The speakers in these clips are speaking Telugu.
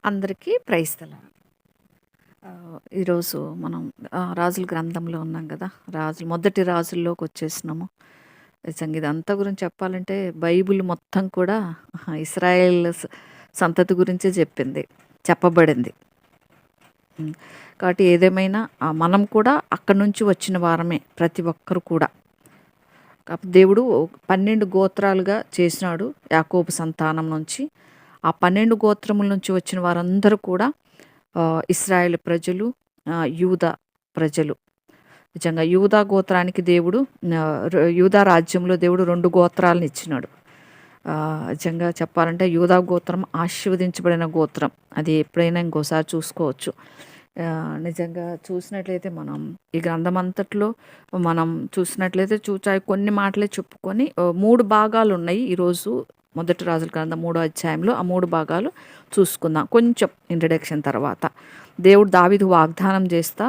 అందరికీ ప్రైజ్ ద లార్డ్. ఈరోజు మనం రాజుల గ్రంథంలో ఉన్నాం కదా. మొదటి రాజుల్లోకి వచ్చేసినాము. నిజంగా ఇదంతా గురించి చెప్పాలంటే బైబిల్ మొత్తం కూడా ఇస్రాయేల్ సంతతి గురించే చెప్పబడింది. కాబట్టి ఏదేమైనా మనం కూడా అక్కడి నుంచి వచ్చిన వారమే, ప్రతి ఒక్కరు కూడా. కాబట్టి దేవుడు 12 గోత్రాలుగా చేసినాడు యాకోబు సంతానం నుంచి. ఆ 12 గోత్రముల నుంచి వచ్చిన వారందరూ కూడా ఇశ్రాయేలు ప్రజలు, యూదా ప్రజలు. నిజంగా యూదా గోత్రానికి దేవుడు, యూదా రాజ్యంలో దేవుడు 2 గోత్రాలను ఇచ్చినాడు. నిజంగా చెప్పాలంటే యూదా గోత్రం ఆశీర్వదించబడిన గోత్రం. అది ఎప్పుడైనా ఇంకోసారి చూసుకోవచ్చు. నిజంగా చూసినట్లయితే మనం ఈ గ్రంథం అంతట్లో మనం చూసినట్లయితే కొన్ని మాటలే చెప్పుకొని 3 భాగాలు ఉన్నాయి. ఈరోజు మొదటి రాజుల గ్రంథం 3వ అధ్యాయంలో ఆ 3 భాగాలు చూసుకుందాం. కొంచెం ఇంట్రడక్షన్ తర్వాత దేవుడు దావీదు వాగ్దానం చేస్తా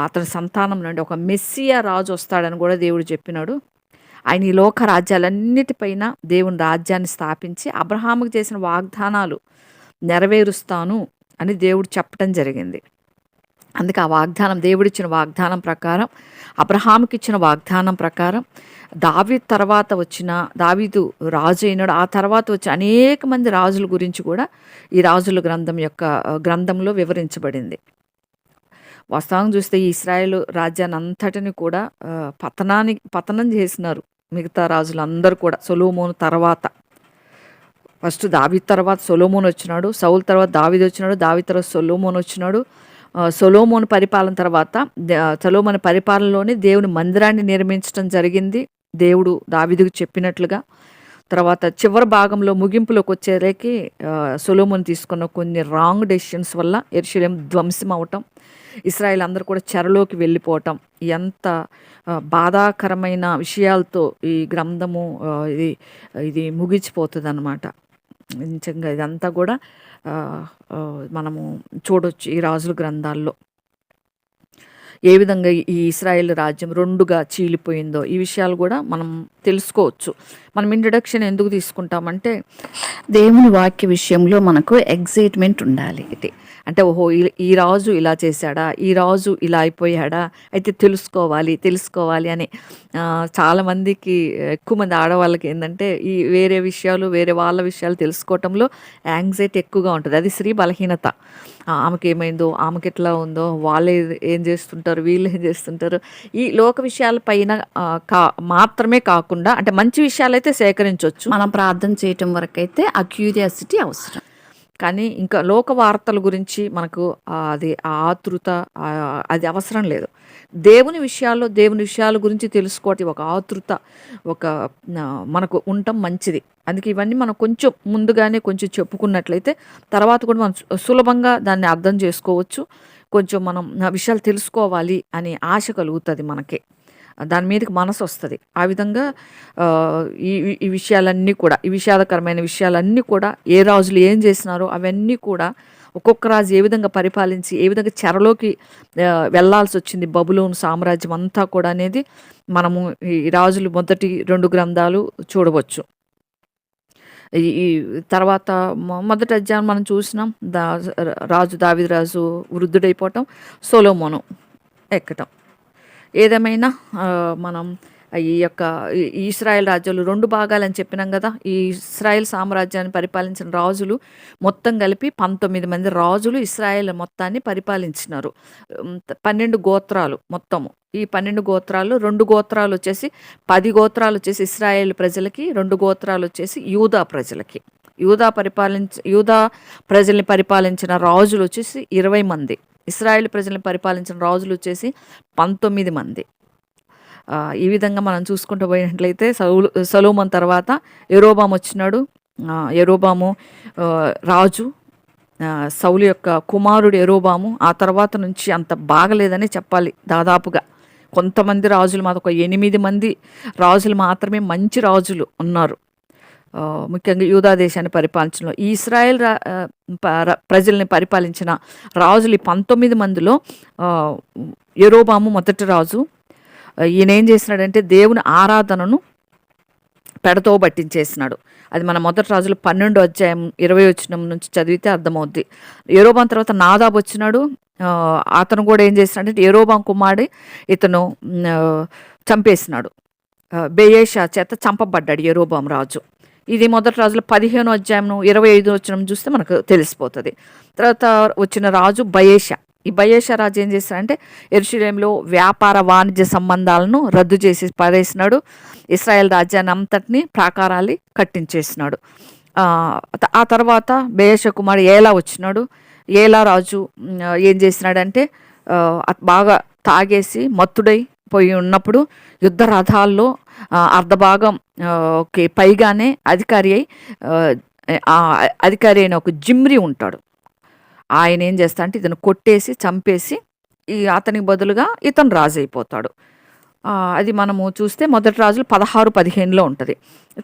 అతని సంతానం నుండి ఒక మెస్సియా రాజు వస్తాడని కూడా దేవుడు చెప్పినాడు. ఆయన ఈ లోక రాజ్యాలన్నిటిపైన దేవుని రాజ్యాన్ని స్థాపించి అబ్రహాముకు చేసిన వాగ్దానాలు నెరవేరుస్తాను అని దేవుడు చెప్పడం జరిగింది. అందుకే ఆ వాగ్దానం, దేవుడిచ్చిన వాగ్దానం ప్రకారం, అబ్రహాముకి ఇచ్చిన వాగ్దానం ప్రకారం దావీదు రాజు అయినాడు. ఆ తర్వాత వచ్చి అనేక మంది రాజుల గురించి కూడా ఈ రాజుల గ్రంథంలో వివరించబడింది. వాస్తవం చూస్తే ఈ ఇశ్రాయేలు రాజ్యాన్ని అంతటిని కూడా పతనం చేసినారు మిగతా రాజులందరూ కూడా. సొలొమోను తర్వాత, ఫస్ట్ దావీదు తర్వాత సొలొమోను వచ్చినాడు, సౌలు తర్వాత దావీదు వచ్చినాడు, దావీదు తర్వాత సొలొమోను వచ్చినాడు. సొలొమోను పరిపాలనలోనే దేవుని మందిరాన్ని నిర్మించడం జరిగింది, దేవుడు దావీదుకు చెప్పినట్లుగా. తర్వాత చివరి భాగంలో ముగింపులోకి వచ్చేసరికి సొలొమోను తీసుకున్న కొన్ని రాంగ్ డెసిషన్స్ వల్ల యెరూషలేము ధ్వంసం అవటం, ఇశ్రాయేల్ అందరూ కూడా చెరలోకి వెళ్ళిపోవటం, ఎంత బాధాకరమైన విషయాలతో ఈ గ్రంథము ఇది ముగిసిపోతుంది అన్నమాట. నిజంగా ఇదంతా కూడా మనము చూడొచ్చు ఈ రాజుల గ్రంథాల్లో ఏ విధంగా ఈ ఇశ్రాయేల్ రాజ్యం 2గా చీలిపోయిందో ఈ విషయాలు కూడా మనం తెలుసుకోవచ్చు. మనం ఇంట్రడక్షన్ ఎందుకు తీసుకుంటామంటే దేవుని వాక్య విషయంలో మనకు ఎగ్జైట్మెంట్ ఉండాలి. అంటే ఓహో ఈ రాజు ఇలా చేశాడా, ఈ రాజు ఇలా అయిపోయాడా, అయితే తెలుసుకోవాలి అని చాలామందికి, ఎక్కువ మంది ఆడవాళ్ళకి ఏంటంటే ఈ వేరే వాళ్ళ విషయాలు తెలుసుకోవటంలో యాంగ్జైటీ ఎక్కువగా ఉంటుంది. అది స్త్రీ బలహీనత. ఆమెకి ఏమైందో, ఆమెకి ఎట్లా ఉందో, వాళ్ళు ఏం చేస్తుంటారు, వీళ్ళు ఏం చేస్తుంటారు, ఈ లోక విషయాల పైన మాత్రమే కాకుండా, అంటే మంచి విషయాలు అయితే సేకరించవచ్చు, మనం ప్రార్థన చేయటం వరకు అయితే ఆ క్యూరియాసిటీ అవసరం. కానీ ఇంకా లోక వార్తల గురించి మనకు అది ఆతృత అది అవసరం లేదు. దేవుని విషయాల గురించి తెలుసుకోవటం ఒక ఆతృత మనకు ఉండటం మంచిది. అందుకే ఇవన్నీ మనం కొంచెం ముందుగానే కొంచెం చెప్పుకున్నట్లయితే తర్వాత కూడా మనం సులభంగా దాన్ని అర్థం చేసుకోవచ్చు. కొంచెం మనం విషయాలు తెలుసుకోవాలి అనే ఆశ కలుగుతుంది మనకి, దాని మీదకి మనసు వస్తుంది. ఆ విధంగా ఈ విషయాలన్నీ కూడా, ఈ విషాదకరమైన విషయాలన్నీ కూడా, ఏ రాజులు ఏం చేసినారో అవన్నీ కూడా, ఒక్కొక్క రాజు ఏ విధంగా పరిపాలించి ఏ విధంగా చెరలోకి వెళ్లాల్సి వచ్చింది బబులోను సామ్రాజ్యం అంతా కూడా అనేది మనము ఈ రాజులు మొదటి 2 గ్రంథాలు చూడవచ్చు. ఈ తర్వాత మొదటి అధ్యాయం మనం చూసినాం, దావీదు రాజు వృద్ధుడైపోవటం, సొలొమోను ఎక్కటం. ఏదేమైనా మనం ఈ ఇశ్రాయేల్ రాజ్యాలు 2 భాగాలని చెప్పినాం కదా. ఈ ఇశ్రాయేల్ సామ్రాజ్యాన్ని పరిపాలించిన రాజులు మొత్తం కలిపి 19 మంది రాజులు ఇశ్రాయేల్ మొత్తాన్ని పరిపాలించినారు. 12 గోత్రాలు మొత్తము. ఈ 12 గోత్రాలు, 2 గోత్రాలు వచ్చేసి 10 గోత్రాలు వచ్చేసి ఇశ్రాయేల్ ప్రజలకి, 2 గోత్రాలు వచ్చేసి యూదా ప్రజలకి. యూదా ప్రజల్ని పరిపాలించిన రాజులు వచ్చేసి 20 మంది, ఇశ్రాయేల్ ప్రజల్ని పరిపాలించిన రాజులు వచ్చేసి 19 మంది. ఈ విధంగా మనం చూసుకుంటూ పోయినట్లయితే సొలొమోను తర్వాత యెరోబాము వచ్చినాడు. యెరోబాము రాజు, సౌలు యొక్క కుమారుడు యెరోబాము. ఆ తర్వాత నుంచి అంత బాగలేదని చెప్పాలి. దాదాపుగా కొంతమంది రాజులు మాత్రం, ఒక 8 మంది రాజులు మాత్రమే మంచి రాజులు ఉన్నారు. ముఖ్యంగా యూదా దేశాన్ని పరిపాలించడంలో ఈ ఇశ్రాయేల్ ప్రజల్ని పరిపాలించిన రాజులు 19 మందిలో యెరోబాము మొదటి రాజు. ఈయన ఏం చేసినాడంటే దేవుని ఆరాధనను పెడతో పట్టించేసినాడు. అది మన మొదటి రాజులు 12 అధ్యాయం 20 వచనం నుంచి చదివితే అర్థమవుద్ది. యరొబాము తర్వాత నాదాబు వచ్చినాడు. అతను కూడా ఏం చేసినాడంటే యరొబాము కుమారుడు ఇతను చంపేసినాడు. బెయేషా చేత చంపబడ్డాడు యరొబాము రాజు. ఇది మొదటి రాజులు 15 అధ్యాయం 25 వచనం చూస్తే మనకు తెలిసిపోతుంది. తర్వాత వచ్చిన రాజు బయేషా. ఈ బయేషా రాజు ఏం చేస్తాడంటే యెరూషలేములో వ్యాపార వాణిజ్య సంబంధాలను రద్దు చేసి పడేసినాడు. ఇశ్రాయేల్ రాజ్యాన్ని అంతటిని ప్రాకారాలు కట్టించేసినాడు. ఆ తర్వాత బయేషా కుమారుడు ఏలా వచ్చినాడు. ఏలా రాజు ఏం చేసినాడంటే బాగా తాగేసి మత్తుడై పోయి ఉన్నప్పుడు యుద్ధ రథాల్లో అర్ధభాగం పైగానే అధికారి అయిన ఒక జిమ్రీ ఉంటాడు. ఆయన ఏం చేస్తా అంటే ఇతను కొట్టేసి చంపేసి అతనికి బదులుగా ఇతను రాజు అయిపోతాడు. అది మనము చూస్తే మొదటి రాజులు 16-15లో ఉంటుంది.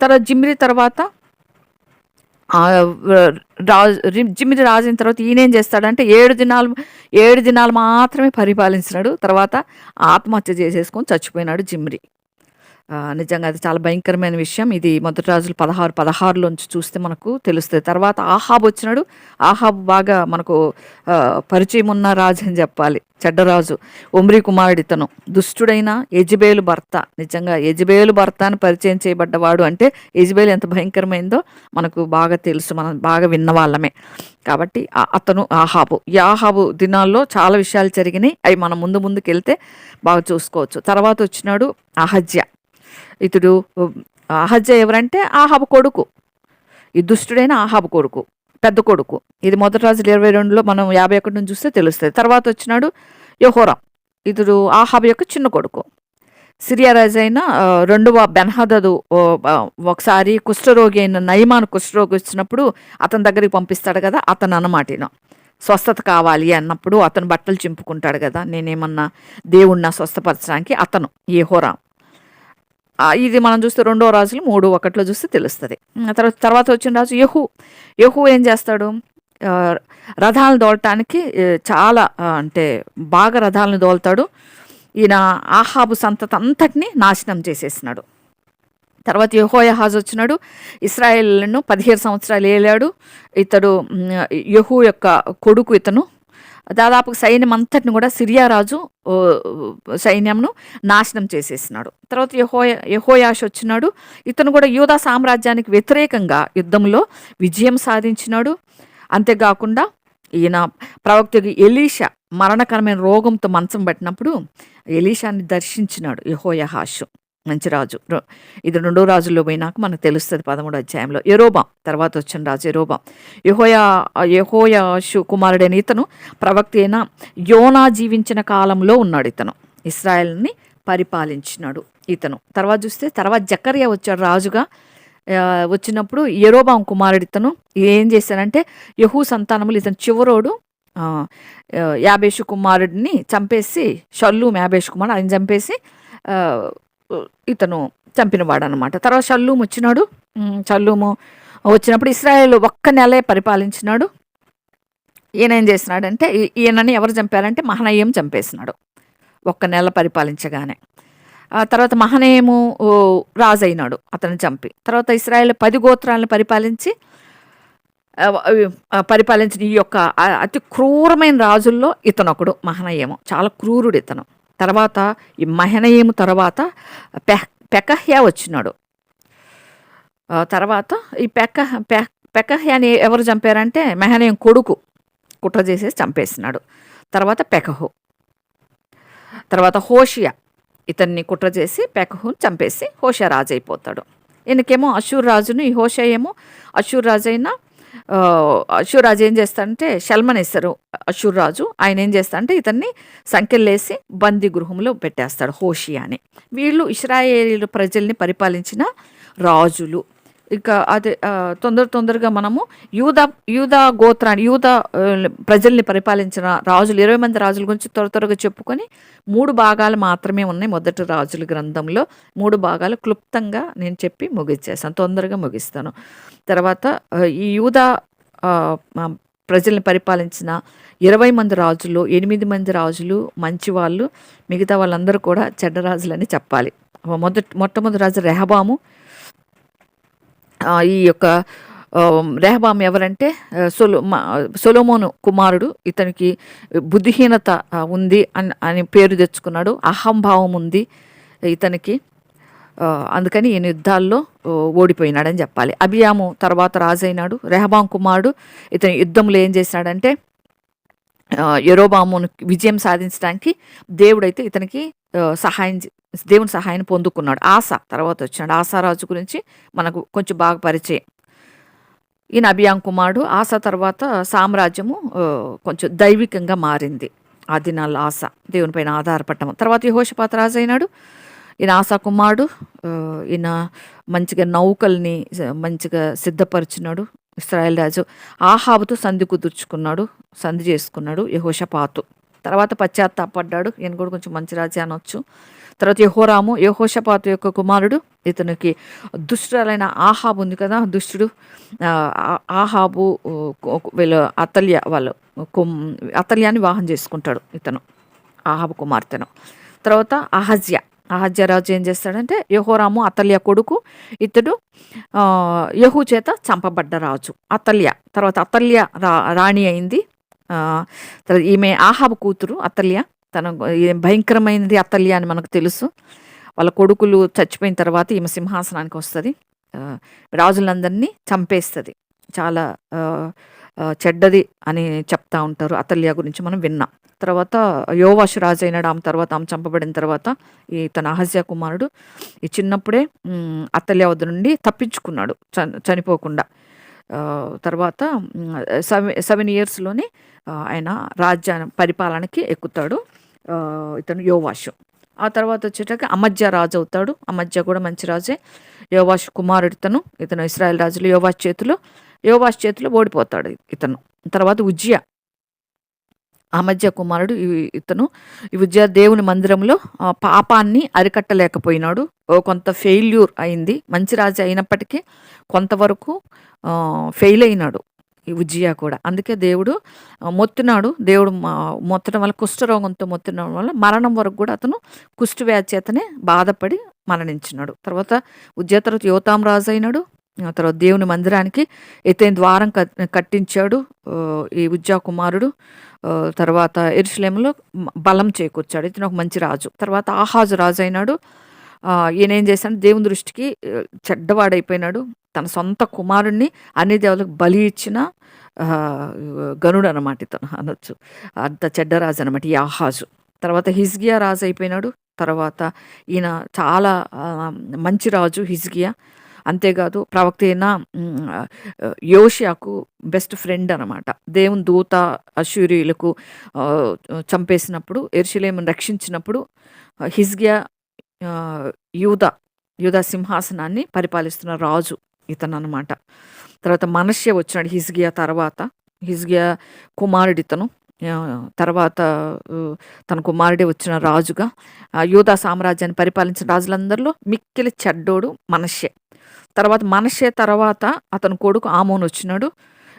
తర్వాత జిమ్రీ తర్వాత జిమ్రీ రాజైన తర్వాత ఈయనేం చేస్తాడంటే 7 దినాలు మాత్రమే పరిపాలించినాడు. తర్వాత ఆత్మహత్య చేసేసుకొని చచ్చిపోయినాడు జిమ్రీ. నిజంగా అది చాలా భయంకరమైన విషయం. ఇది మొదటి రాజులు 16:16లోంచి చూస్తే మనకు తెలుస్తుంది. తర్వాత ఆహాబు వచ్చినాడు. ఆహాబు బాగా మనకు పరిచయం ఉన్న రాజు అని చెప్పాలి, చెడ్డరాజు. ఒమ్రీ కుమారుడు ఇతను. దుష్టుడైన యెజెబెలు భర్త. నిజంగా యెజెబెలు భర్త అని పరిచయం చేయబడ్డవాడు అంటే యెజెబెలు ఎంత భయంకరమైందో మనకు బాగా తెలుసు, మనం బాగా విన్నవాళ్ళమే. కాబట్టి అతను ఆహాబు. ఈ ఆహాబు దినాల్లో చాలా విషయాలు జరిగినాయి. అవి మనం ముందుకు వెళ్తే బాగా చూసుకోవచ్చు. తర్వాత వచ్చినాడు అహజ్యా. ఇతడు అహజ్యా ఎవరంటే ఆహాబు కొడుకు. ఈ దుష్టుడైన ఆహాబు కొడుకు, పెద్ద కొడుకు. ఇది మొదటి రాజులు 22లో మనం 51 నుంచి చూస్తే తెలుస్తుంది. తర్వాత వచ్చినాడు యెహోరాం. ఇతడు ఆహాబు యొక్క చిన్న కొడుకు. సిరియా రాజు అయిన రెండవ బెన్హదదు ఒకసారి కుష్ఠరోగి అయిన నయమాను కుష్ఠరోగి వచ్చినప్పుడు అతని దగ్గరికి పంపిస్తాడు కదా, అతను అన్నమాట స్వస్థత కావాలి అన్నప్పుడు అతను బట్టలు చింపుకుంటాడు కదా, నేనేమన్నా దేవుణ్ణి స్వస్థపరచడానికి అతను యెహోరాం. ఇది మనం చూస్తే 2వ రాజులు 3:1 చూస్తే తెలుస్తుంది. తర్వాత వచ్చిన రాజు యెహూ ఏం చేస్తాడు, రథాలను దోలటానికి చాలా అంటే బాగా రథాలను దోలుతాడు. ఈయన ఆహాబు సంతతి అంతటిని నాశనం చేసేసినాడు. తర్వాత యెహోయాహాజు వచ్చినాడు. ఇశ్రాయేలును 17 సంవత్సరాలు ఏలాడు. ఇతడు యెహూ యొక్క కొడుకు. ఇతను దాదాపు సైన్యం అంతటిని కూడా సిరియా రాజు సైన్యంను నాశనం చేసేసినాడు. తర్వాత యెహోయాషు వచ్చినాడు. ఇతను కూడా యూదా సామ్రాజ్యానికి వ్యతిరేకంగా యుద్ధంలో విజయం సాధించినాడు. అంతేకాకుండా ఈయన ప్రవక్త ఎలీషా మరణకరమైన రోగంతో మంచం పట్టినప్పుడు ఎలీషాని దర్శించినాడు యెహోయాహాషు. మంచి రాజు. ఇది 2వ రాజుల్లో పోయినాక మనకు తెలుస్తుంది 13వ అధ్యాయంలో. యెరోబాం తర్వాత వచ్చిన రాజు యెరోబాం. యెహోయాషు కుమారుడైన ఇతను ప్రవక్త అయిన యోనా జీవించిన కాలంలో ఉన్నాడు. ఇతను ఇశ్రాయేల్ని పరిపాలించినాడు ఇతను. తర్వాత చూస్తే తర్వాత జకర్యా వచ్చాడు రాజుగా. వచ్చినప్పుడు యెరోబాం కుమారుడు ఇతను ఏం చేశాడంటే యెహూ సంతానములు ఇతను చివరోడు యాబేషు కుమారుడిని చంపేసి, షల్లూము యాబేషు కుమారుడు, ఆయన చంపేసి ఇతను చంపినవాడు అనమాట. తర్వాత షల్లూము వచ్చినాడు. షల్లూము వచ్చినప్పుడు ఇశ్రాయేలు 1 నెలే పరిపాలించినాడు. ఈయన ఏం చేసినాడంటే ఈయనని ఎవరు చంపారంటే మహనయ్యం చంపేసినాడు 1 నెల పరిపాలించగానే. తర్వాత మహనయ్యము రాజు అయినాడు అతను చంపి. తర్వాత ఇశ్రాయేలు 10 గోత్రాలను పరిపాలించిన ఈ యొక్క అతి క్రూరమైన రాజుల్లో ఇతను ఒకడు. మహనయ్యము చాలా క్రూరుడు ఇతను. తర్వాత ఈ మహనయీము తర్వాత పెకహ్యా వచ్చినాడు. తర్వాత ఈ పెకహ్యాని ఎవరు చంపారంటే మహనయీం కొడుకు కుట్ర చేసేసి చంపేసినాడు. తర్వాత పెకహు. తర్వాత హోషియా ఇతన్ని కుట్ర చేసి పెకహుని చంపేసి హోషియా రాజు అయిపోతాడు. ఈయనకేమో అషూర్ రాజును, ఈ హోషియా ఏమో అషూర్ రాజు అయినా అషూర్ రాజు ఏం చేస్తాడంటే షల్మనేసరు అషూర్ రాజు. ఆయన ఏం చేస్తాడంటే ఇతన్ని సంఖ్యలేసి బందీ గృహంలో పెట్టేస్తాడు హోషియాని. వీళ్ళు ఇశ్రాయేలు ప్రజల్ని పరిపాలించిన రాజులు. ఇక అదే తొందరగా మనము యూదా గోత్రాన్ని ప్రజల్ని పరిపాలించిన రాజులు 20 మంది రాజుల గురించి త్వరగా చెప్పుకొని 3 భాగాలు మాత్రమే ఉన్నాయి మొదటి రాజుల గ్రంథంలో. 3 భాగాలు క్లుప్తంగా నేను చెప్పి ముగించేస్తాను, తొందరగా ముగిస్తాను. తర్వాత ఈ యూదా ప్రజల్ని పరిపాలించిన 20 మంది రాజులు 8 మంది రాజులు మంచివాళ్ళు, మిగతా వాళ్ళందరూ కూడా చెడ్డ రాజులని చెప్పాలి. మొట్టమొదటి రాజు రెహబాము. ఈ యొక్క రెహబాము ఎవరంటే సొలొమోను కుమారుడు. ఇతనికి బుద్ధిహీనత ఉంది అని పేరు తెచ్చుకున్నాడు. అహంభావం ఉంది ఇతనికి. అందుకని ఈయన యుద్ధాల్లో ఓడిపోయినాడని చెప్పాలి. అబియాము తర్వాత రాజైనాడు. రెహబాం కుమారుడు ఇతని యుద్ధంలో ఏం చేశాడంటే యెరోబామును విజయం సాధించడానికి దేవుడైతే ఇతనికి దేవుని సహాయాన్ని పొందుకున్నాడు. ఆసా తర్వాత వచ్చినాడు. ఆసారాజు గురించి మనకు కొంచెం బాగా పరిచయం. ఈయన అబియాం కుమారుడు. ఆసా తర్వాత సామ్రాజ్యము కొంచెం దైవికంగా మారింది. ఆ దినాల్లో ఆసా దేవునిపైన ఆధారపడటం. తర్వాత యెహోషాపాతు రాజు అయినాడు. ఈయన ఆసా కుమారుడు. ఈయన మంచిగా నౌకల్ని మంచిగా సిద్ధపరిచినాడు. ఇశ్రాయేల్ రాజు ఆహాబుతో సంధి చేసుకున్నాడు యెహోషాపాతు. తర్వాత పశ్చాత్తాపడ్డాడు. ఈయన కూడా కొంచెం మంచి రాజే అనొచ్చు. తర్వాత యెహోరాము యెహోషాపాతు యొక్క కుమారుడు. ఇతనికి దుష్టురాలైన ఆహాబు ఉంది కదా, దుష్టుడు. ఆహాబు వీళ్ళు అతల్యాని వివాహం చేసుకుంటాడు ఇతను, ఆహాబు కుమార్తెను. తర్వాత అహజ్యా రాజు ఏం చేస్తాడంటే యెహోరాము అతల్య కొడుకు. ఇతడు యెహూ చేత చంపబడ్డ రాజు అతల్య. తర్వాత అతల్య రాణి అయింది. తర్వాత ఈమె ఆహాబు కూతురు అతల్య. తన భయంకరమైనది అతల్య అని మనకు తెలుసు. వాళ్ళ కొడుకులు చచ్చిపోయిన తర్వాత ఈమె సింహాసనానికి వస్తుంది. రాజులందరినీ చంపేస్తుంది. చాలా చెడ్డది అని చెప్తా ఉంటారు. అతల్య గురించి మనం విన్నాం. తర్వాత యోవాషు రాజు అయినాడు. ఆమె తర్వాత ఆమె చంపబడిన తర్వాత తన అహజ్యా కుమారుడు ఈ చిన్నప్పుడే అతల్య వద్ద నుండి తప్పించుకున్నాడు చనిపోకుండా. తర్వాత 7 ఇయర్స్లోనే ఆయన పరిపాలనకి ఎక్కుతాడు ఇతను యోవాషు. ఆ తర్వాత వచ్చేటప్పుడు అమజ్యా రాజు అవుతాడు. అమజ్యా కూడా మంచి రాజే. యోవాషు కుమారుడు ఇతను ఇశ్రాయేల్ రాజులు యోవాషు చేతిలో ఓడిపోతాడు ఇతను. తర్వాత ఉజ్జియా అమజ్యా కుమారుడు. ఇతను ఉజ్జియా దేవుని మందిరంలో పాపాన్ని అరికట్టలేకపోయినాడు. కొంత ఫెయిల్యూర్ అయింది. మంచి రాజు అయినప్పటికీ కొంతవరకు ఫెయిల్ అయినాడు ఈ ఉజ్జియా కూడా. అందుకే దేవుడు మొత్తడం వల్ల, కుష్ఠరోగంతో మొత్తడం వల్ల మరణం వరకు కూడా అతను కుష్ఠవ్యాధి చేతనే బాధపడి మరణించినాడు. తర్వాత ఉజ్జియా తర్వాత యోతాం రాజు అయినాడు. తర్వాత దేవుని మందిరానికి ఎత్తైన ద్వారం కట్టించాడు ఈ ఉజ్జియా కుమారుడు. తర్వాత యెరూషలేములో బలం చేకూర్చాడు. ఇతను ఒక మంచి రాజు. తర్వాత ఆహాజు రాజు అయినాడు. ఈయన ఏం చేశాడు, దేవుని దృష్టికి చెడ్డవాడైపోయినాడు. తన సొంత కుమారుణ్ణి అన్ని దేవులకు బలి ఇచ్చిన గనుడు అనమాట ఇతను అనొచ్చు. అంత చెడ్డరాజు అనమాట ఈ ఆహాజు. తర్వాత హిజ్కియా రాజు అయిపోయినాడు. తర్వాత ఈయన చాలా మంచి రాజు హిజ్కియా. అంతేకాదు ప్రవక్త అయిన యోషియాకు బెస్ట్ ఫ్రెండ్ అనమాట. దేవుని దూత అష్షూరీయులకు చంపేసినప్పుడు, యెరూషలేమును రక్షించినప్పుడు హిజ్కియా యూదా సింహాసనాన్ని పరిపాలిస్తున్న రాజు ఇతను అనమాట. తర్వాత మనష్య వచ్చినాడు హిజ్కియా కుమారుడు ఇతను. తర్వాత తన కుమారుడే వచ్చిన రాజుగా యూదా సామ్రాజ్యాన్ని పరిపాలించిన రాజులందరిలో మిక్కిలి చెడ్డోడు మనష్య. తర్వాత అతని కొడుకు ఆమోను వచ్చినాడు.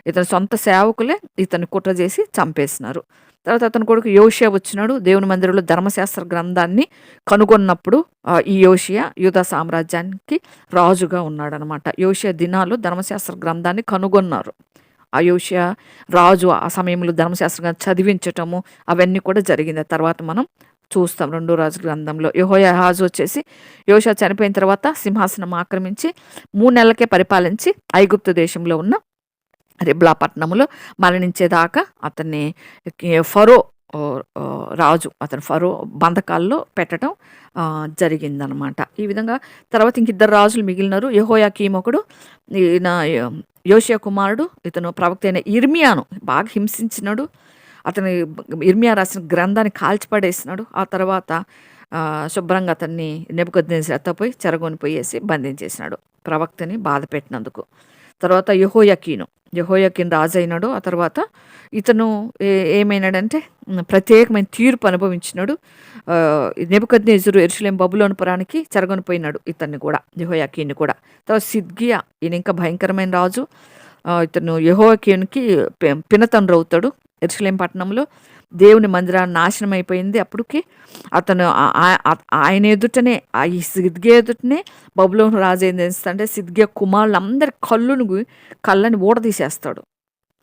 ఇతని సొంత సేవకులే ఇతన్ని కుట్ర చేసి చంపేసినారు. తర్వాత అతని కొడుకు యోషియా వచ్చినాడు. దేవుని మందిరంలో ధర్మశాస్త్ర గ్రంథాన్ని కనుగొన్నప్పుడు ఈ యోషియా యూదా సామ్రాజ్యానికి రాజుగా ఉన్నాడు అనమాట. యోషియా దినాలు ధర్మశాస్త్ర గ్రంథాన్ని కనుగొన్నారు. ఆ యోషియా రాజు ఆ సమయంలో ధర్మశాస్త్ర గ్రంథం చదివించటము అవన్నీ కూడా జరిగింది. తర్వాత మనం చూస్తాం 2 రాజు గ్రంథంలో. యెహోయాహాజు వచ్చేసి యోషియా చనిపోయిన తర్వాత సింహాసనం ఆక్రమించి 3 నెలలకే పరిపాలించి ఐగుప్తు దేశంలో ఉన్న రిబ్లా పట్టణంలో మరణించేదాకా అతన్ని ఫరో బంధకాల్లో పెట్టడం జరిగిందనమాట. ఈ విధంగా తర్వాత ఇంకిద్దరు రాజులు మిగిలినారు. యెహోయాకీము ఒకడు, ఈయన యోషియా కుమారుడు. ఇతను ప్రవక్త అయిన ఇర్మియాను బాగా హింసించినాడు. ఇర్మియా రాసిన గ్రంథాన్ని కాల్చిపడేసినాడు. ఆ తర్వాత శుభ్రంగా అతన్ని నెబుకద్నెజరు ఎత్తపోయి చెరగొనిపోయేసి బంధించేసినాడు ప్రవక్తని బాధ పెట్టినందుకు. తర్వాత యెహోయాకీను రాజు అయినాడు. ఆ తర్వాత ఇతను ఏమైనాడంటే ప్రత్యేకమైన తీర్పు అనుభవించినాడు. నెబుకద్నెజరు యెరూషలేము బబులోను పురానికి చెరగొనిపోయినాడు ఇతన్ని కూడా, యెహోయాకీను కూడా. తర్వాత సిద్కియా, ఈయన ఇంకా భయంకరమైన రాజు. ఇతను యెహోయాకీనుకి పినతండ్రి అవుతాడు. యెరూషలేము పట్టణంలో దేవుని మందిరాన్ని నాశనం అయిపోయింది. అప్పటికి అతను ఆయన ఎదుటనే ఈ సిద్కియా ఎదుటనే బబులోను రాజు ఏం చేస్తాడంటే సిద్కియా కుమారులందరి కళ్ళని ఊడదీసేస్తాడు.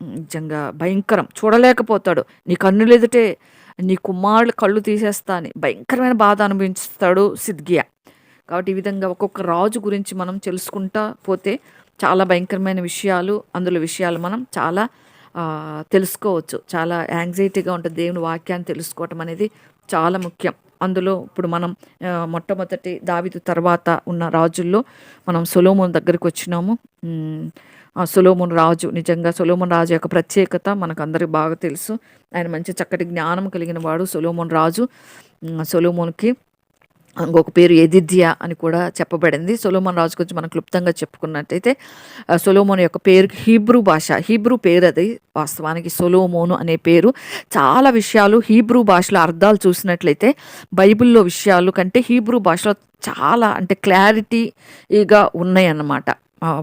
నిజంగా భయంకరం, చూడలేకపోతాడు. నీ కన్నులు ఎదుటే నీ కుమారులు కళ్ళు తీసేస్తా అని భయంకరమైన బాధ అనుభవిస్తాడు సిద్కియా. కాబట్టి ఈ విధంగా ఒక్కొక్క రాజు గురించి మనం తెలుసుకుంటా పోతే చాలా భయంకరమైన విషయాలు, అందులో విషయాలు మనం చాలా తెలుసుకోవచ్చు. చాలా యాంగ్జైటీగా ఉంటుంది. దేవుని వాక్యాన్ని తెలుసుకోవటం అనేది చాలా ముఖ్యం. అందులో ఇప్పుడు మనం మొట్టమొదటి దావీదు తర్వాత ఉన్న రాజుల్లో మనం సొలొమోను దగ్గరికి వచ్చినాము. సొలొమోను రాజు, నిజంగా సొలొమోను రాజు యొక్క ప్రత్యేకత మనకు అందరికి బాగా తెలుసు. ఆయన మంచి చక్కటి జ్ఞానం కలిగిన వాడు సొలొమోను రాజు. సొలొమోనుకి ఇంకొక పేరు యెదిద్యా అని కూడా చెప్పబడింది. సొలొమోను రాజు గురించి మనం క్లుప్తంగా చెప్పుకున్నట్టయితే సొలొమోను యొక్క పేరు హీబ్రూ పేరు అది. వాస్తవానికి సొలొమోను అనే పేరు చాలా విషయాలు హీబ్రూ భాషలో అర్థాలు చూసినట్లయితే బైబిల్లో విషయాలు కంటే హీబ్రూ భాషలో చాలా అంటే క్లారిటీగా ఉన్నాయి అన్నమాట.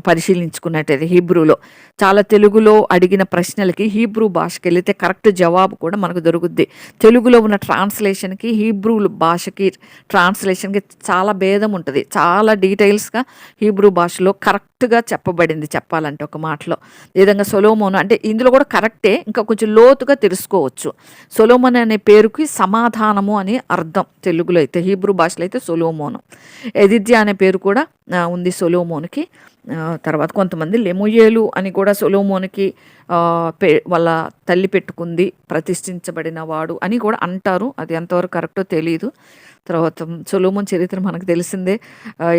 పరిశీలించుకున్నట్టయితే హీబ్రూలో చాలా తెలుగులో అడిగిన ప్రశ్నలకి హీబ్రూ భాషకి వెళితే కరెక్ట్ జవాబు కూడా మనకు దొరుకుద్ది. తెలుగులో ఉన్న ట్రాన్స్లేషన్కి హీబ్రూ భాషకి ట్రాన్స్లేషన్కి చాలా భేదం ఉంటుంది. చాలా డీటెయిల్స్గా హీబ్రూ భాషలో కరెక్ట్గా చెప్పబడింది చెప్పాలంటే ఒక మాటలో. ఈ విధంగా సొలొమోను అంటే ఇందులో కూడా కరెక్టే, ఇంకా కొంచెం లోతుగా తెలుసుకోవచ్చు. సొలొమోను అనే పేరుకి సమాధానము అని అర్థం తెలుగులో అయితే, హీబ్రూ భాషలో అయితే సొలొమోను. యెదిద్యా అనే పేరు కూడా ఉంది సొలొమోనుకి. తర్వాత కొంతమంది లెముయేలు అని కూడా సొలొమోనుకి వాళ్ళ తల్లి పెట్టుకుంది, ప్రతిష్ఠించబడిన వాడు అని కూడా అంటారు. అది ఎంతవరకు కరెక్టో తెలియదు. తర్వాత సొలొమోను చరిత్ర మనకు తెలిసిందే.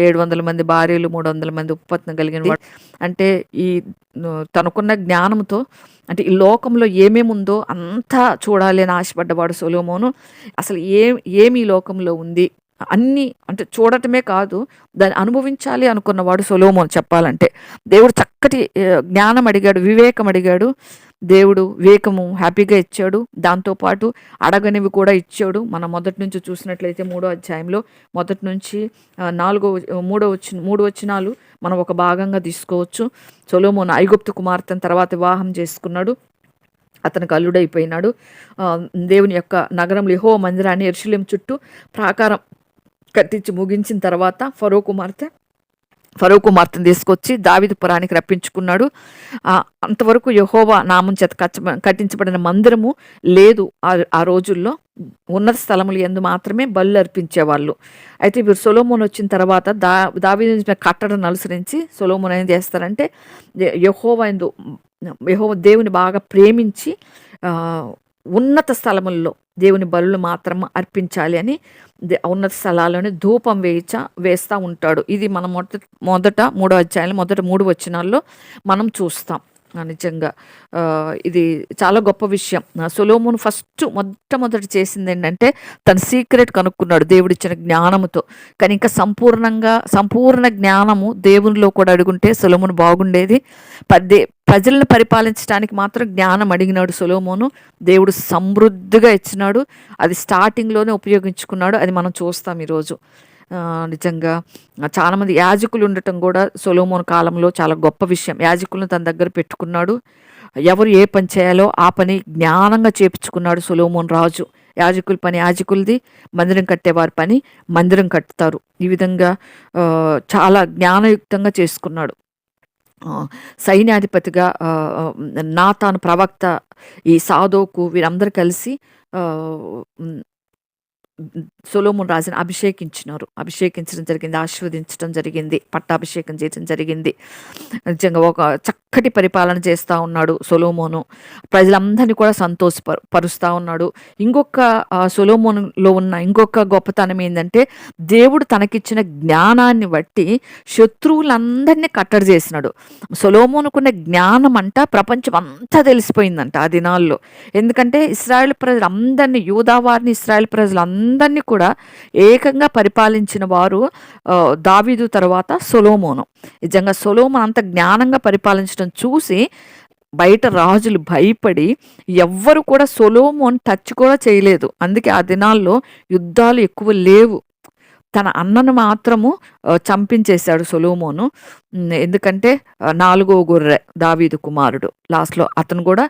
700 మంది భార్యలు, 300 మంది ఉపపత్నులు కలిగిన వాడు. అంటే ఈ తనకున్న జ్ఞానంతో అంటే ఈ లోకంలో ఏమేమి ఉందో అంతా చూడాలి అని ఆశపడ్డవాడు సొలొమోను. అసలు ఏమి ఈ లోకంలో ఉంది అన్నీ అంటే చూడటమే కాదు, దాన్ని అనుభవించాలి అనుకున్నవాడు సొలొమోను చెప్పాలంటే. దేవుడు చక్కటి జ్ఞానం అడిగాడు, వివేకం అడిగాడు. దేవుడు వివేకము హ్యాపీగా ఇచ్చాడు, దాంతోపాటు అడగనివి కూడా ఇచ్చాడు. మనం మొదటి నుంచి చూసినట్లయితే 3వ అధ్యాయంలో మొదటి నుంచి 3 వచనాలు మనం ఒక భాగంగా తీసుకోవచ్చు. సొలొమోను ఐగుప్తు కుమార్తెను తర్వాత వివాహం చేసుకున్నాడు. అతనికి అల్లుడైపోయినాడు. దేవుని యొక్క నగరంలో యెహోవా మందిరాన్ని యెరూషలేము చుట్టూ ప్రాకారం కట్టించి ముగించిన తర్వాత ఫరో కుమార్తెను తీసుకొచ్చి దావీదు పురానికి రప్పించుకున్నాడు. అంతవరకు యెహోవా నామం చేత కట్టించబడిన మందిరము లేదు ఆ రోజుల్లో. ఉన్నత స్థలములు యందు మాత్రమే బలులు అర్పించేవాళ్ళు. అయితే ఇప్పుడు సొలొమోను వచ్చిన తర్వాత దావీదు కట్టడను అనుసరించి సొలొమోను ఏం చేస్తారంటే యెహోవా దేవుని బాగా ప్రేమించి ఉన్నత స్థలముల్లో దేవుని బలులు మాత్రం అర్పించాలి అని ఉన్నత స్థలాల్లోనే ధూపం వేస్తూ ఉంటాడు. ఇది మనం మొదట 3వ అధ్యాయంలో మొదట 3 వచనాల్లో మనం చూస్తాం. నిజంగా ఇది చాలా గొప్ప విషయం. సొలొమోను మొట్టమొదటి చేసింది ఏంటంటే తన సీక్రెట్ కనుక్కున్నాడు దేవుడిచ్చిన జ్ఞానముతో. కానీ ఇంకా సంపూర్ణ జ్ఞానము దేవునిలో కూడా అడుగుంటే సొలొమోను బాగుండేది. ప్రజలను పరిపాలించడానికి మాత్రం జ్ఞానం అడిగినాడు సొలొమోను. దేవుడు సమృద్ధిగా ఇచ్చినాడు. అది స్టార్టింగ్లోనే ఉపయోగించుకున్నాడు. అది మనం చూస్తాం ఈరోజు. నిజంగా చాలామంది యాజకులు ఉండటం కూడా సొలొమోను కాలంలో చాలా గొప్ప విషయం. యాజకులను తన దగ్గర పెట్టుకున్నాడు. ఎవరు ఏ పని చేయాలో ఆ పని జ్ఞానంగా చేపించుకున్నాడు సొలొమోను రాజు. యాజకుల పని యాజకులది, మందిరం కట్టేవారి పని మందిరం కట్టుతారు. ఈ విధంగా చాలా జ్ఞానయుక్తంగా చేసుకున్నాడు. సైన్యాధిపతిగా నాతాను ప్రవక్త, ఈ సాదోకు వీరందరూ కలిసి సొలొమోను రాజుని అభిషేకించడం జరిగింది, ఆశీర్వదించడం జరిగింది, పట్టాభిషేకం చేయడం జరిగింది. నిజంగా ఒక చక్కటి పరిపాలన చేస్తూ ఉన్నాడు సొలొమోను. ప్రజలందరినీ కూడా సంతోషపరుస్తూ ఉన్నాడు. ఇంకొక సొలొమోనులో ఉన్న ఇంకొక గొప్పతనం ఏంటంటే దేవుడు తనకిచ్చిన జ్ఞానాన్ని బట్టి శత్రువులందరినీ కట్టడి చేసినాడు. సొలొమోనుకున్న జ్ఞానం అంట ప్రపంచం అంతా తెలిసిపోయిందంట ఆ దినాల్లో. ఎందుకంటే ఇశ్రాయేల్ ప్రజలందరినీ, యూదావారిని ఇశ్రాయేల్ ప్రజలందరినీ కూడా ఏకంగా పరిపాలించిన వారు దావీదు తర్వాత సొలొమోను. నిజంగా సొలొమోను అంత జ్ఞానంగా పరిపాలించడం చూసి బయట రాజులు భయపడి ఎవ్వరు కూడా సొలొమోను టచ్ కూడా చేయలేదు. అందుకే ఆ దినాల్లో యుద్ధాలు ఎక్కువ లేవు. తన అన్నను మాత్రము చంపించేశాడు సొలొమోను. ఎందుకంటే నాలుగో గొర్రె దావీదు కుమారుడు. లాస్ట్‌లో అతను కూడా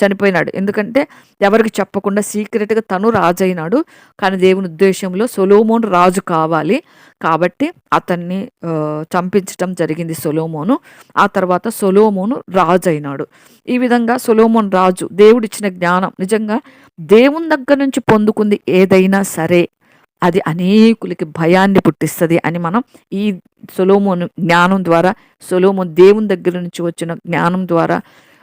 చనిపోయినాడు. ఎందుకంటే ఎవరికి చెప్పకుండా సీక్రెట్‌గా తను రాజయినాడు. కానీ దేవుని ఉద్దేశంలో సొలొమోను రాజు కావాలి. కాబట్టి అతన్ని చంపించటం జరిగింది సొలొమోను. ఆ తర్వాత సొలొమోను రాజయినాడు. ఈ విధంగా సొలొమోను రాజు దేవుడిచ్చిన జ్ఞానం నిజంగా దేవుని దగ్గర నుంచి పొందుకుంది ఏదైనా సరే అది అనేకులకి భయాన్ని పుట్టిస్తది అని మనం ఈ సొలొమోను జ్ఞానం ద్వారా, సొలొమోను దేవుని దగ్గర నుంచి వచ్చిన జ్ఞానం ద్వారా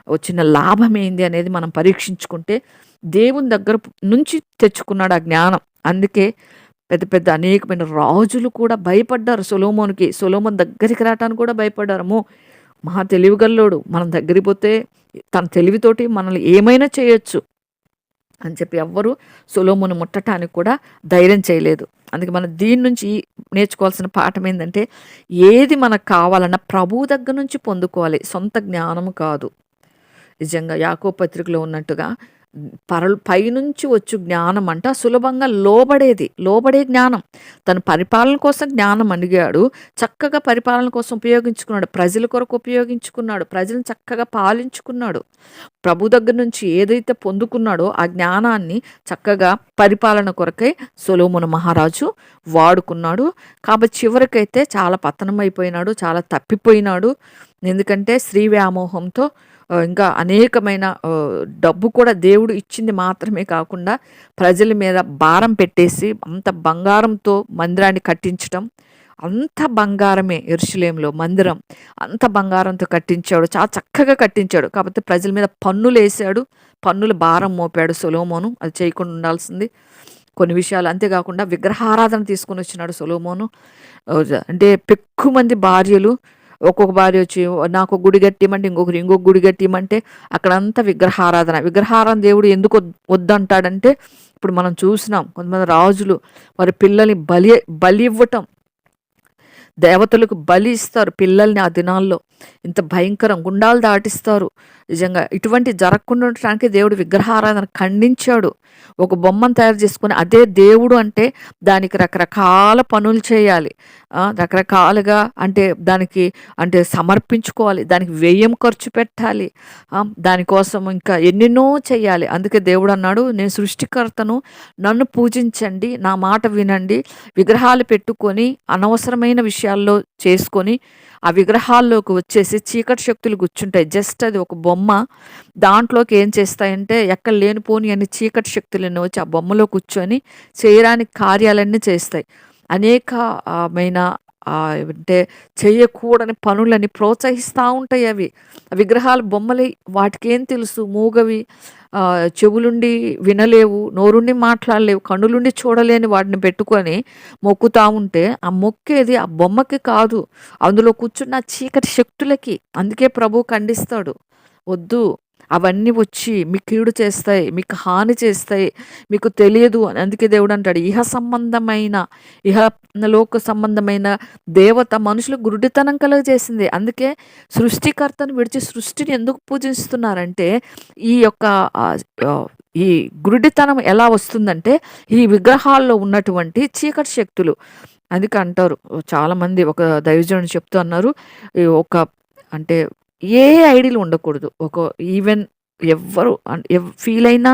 వచ్చిన లాభం ఏంది అనేది మనం పరీక్షించుకుంటే దేవుని దగ్గర నుంచి తెచ్చుకున్నాడు ఆ జ్ఞానం. అందుకే పెద్ద పెద్ద అనేకమైన రాజులు కూడా భయపడ్డారు సొలొమోనుకి. సొలొమోను దగ్గరికి రావటానికి కూడా భయపడ్డారు. అమ్మో! మహా తెలివిగల్లోడు, మనం దగ్గరికి పోతే తన తెలివితోటి మనల్ని ఏమైనా చేయొచ్చు అని చెప్పి ఎవ్వరు సొలొమోను ముట్టటానికి కూడా ధైర్యం చేయలేదు. అందుకే మనం దీని నుంచి నేర్చుకోవాల్సిన పాఠం ఏంటంటే ఏది మనకు కావాలన్నా ప్రభువు దగ్గర నుంచి పొందుకోవాలి, సొంత జ్ఞానము కాదు. నిజంగా యాకోబు పత్రికలో ఉన్నట్టుగా పైనుంచి వచ్చు జ్ఞానం అంట సులభంగా లోబడే జ్ఞానం. తన పరిపాలన కోసం జ్ఞానం అడిగాడు, చక్కగా పరిపాలన కోసం ఉపయోగించుకున్నాడు, ప్రజల కొరకు ఉపయోగించుకున్నాడు, ప్రజలను చక్కగా పాలించుకున్నాడు. ప్రభు దగ్గర నుంచి ఏదైతే పొందుకున్నాడో ఆ జ్ఞానాన్ని చక్కగా పరిపాలన కొరకై సొలొమోను మహారాజు వాడుకున్నాడు. కాబట్టి చివరికైతే చాలా పతనమైపోయినాడు, చాలా తప్పిపోయినాడు. ఎందుకంటే స్త్రీ వ్యామోహంతో ఇంకా అనేకమైన డబ్బు కూడా దేవుడు ఇచ్చింది మాత్రమే కాకుండా ప్రజల మీద భారం పెట్టేసి అంత బంగారంతో మందిరాన్ని కట్టించటం. అంత బంగారమే యెరూషలేములో మందిరం, అంత బంగారంతో కట్టించాడు, చాలా చక్కగా కట్టించాడు. కాకపోతే ప్రజల మీద పన్నులేసాడు, పన్నుల భారం మోపాడు సొలొమోను. అది చేయకుండా ఉండాల్సింది కొన్ని విషయాలు. అంతేకాకుండా విగ్రహారాధన తీసుకొని వచ్చినాడు సొలొమోను. అంటే పెక్కుమంది భార్యలు, ఒక్కొక్క భార్య వచ్చి నాకు గుడి కట్టిమంటే ఇంకొకరు ఇంకొక గుడి కట్టిమంటే అక్కడంతా విగ్రహారాధన దేవుడు ఎందుకు వద్దంటాడంటే ఇప్పుడు మనం చూసినాం కొంతమంది రాజులు వారి పిల్లల్ని బలి ఇవ్వటం, దేవతలకు బలి ఇస్తారు పిల్లల్ని. ఆ దినాల్లో ఇంత భయంకరం గుండాలు దాటిస్తారు. నిజంగా ఇటువంటి జరగకుండా ఉండటానికి దేవుడు విగ్రహారాధన ఖండించాడు. ఒక బొమ్మను తయారు చేసుకుని అదే దేవుడు అంటే దానికి రకరకాల పనులు చేయాలి, రకరకాలుగా దానికి సమర్పించుకోవాలి, దానికి వ్యయం ఖర్చు పెట్టాలి, దానికోసం ఇంకా ఎన్నెన్నో చేయాలి. అందుకే దేవుడు అన్నాడు, నేను సృష్టికర్తను, నన్ను పూజించండి, నా మాట వినండి. విగ్రహాలు పెట్టుకొని అనవసరమైన విషయాల్లో చేసుకొని ఆ విగ్రహాల్లోకి వచ్చేసి చీకటి శక్తులు కూర్చుంటాయి. జస్ట్ అది ఒక బొమ్మ, దాంట్లోకి ఏం చేస్తాయంటే ఎక్కడ లేనిపోని అన్ని చీకటి శక్తులన్నీ వచ్చి ఆ బొమ్మలో కూర్చొని చేయడానికి కార్యాలన్నీ చేస్తాయి. అనేకమైన చేయకూడని పనులని ప్రోత్సహిస్తూ ఉంటాయి. అవి విగ్రహాలు బొమ్మలు, వాటికేం తెలుసు? మూగవి, చెవులుండి వినలేవు, నోరుండి మాట్లాడలేవు, కన్నులుండి చూడలేని వాటిని పెట్టుకొని మొక్కుతా ఉంటే ఆ మొక్కేది ఆ బొమ్మకి కాదు, అందులో కూర్చున్న చీకటి శక్తులకి. అందుకే ప్రభు ఖండిస్తాడు, వద్దు, అవన్నీ వచ్చి మీకు కీడు చేస్తాయి, మీకు హాని చేస్తాయి, మీకు తెలియదు అని. అందుకే దేవుడు అంటాడు, ఇహలోక సంబంధమైన దేవత మనుషులకు గురుడితనం కలుగజేసింది. అందుకే సృష్టికర్తను విడిచి సృష్టిని ఎందుకు పూజిస్తున్నారంటే ఈ యొక్క ఈ గురుడితనం ఎలా వస్తుందంటే ఈ విగ్రహాల్లో ఉన్నటువంటి చీకటి శక్తులు. అందుకే అంటారు చాలామంది, ఒక దైవజనుడు చెప్తూ అన్నారు, ఒక అంటే ఏ ఐడీలు ఉండకూడదు. ఒక ఈవెన్ ఎవ్వరు ఫీల్ అయినా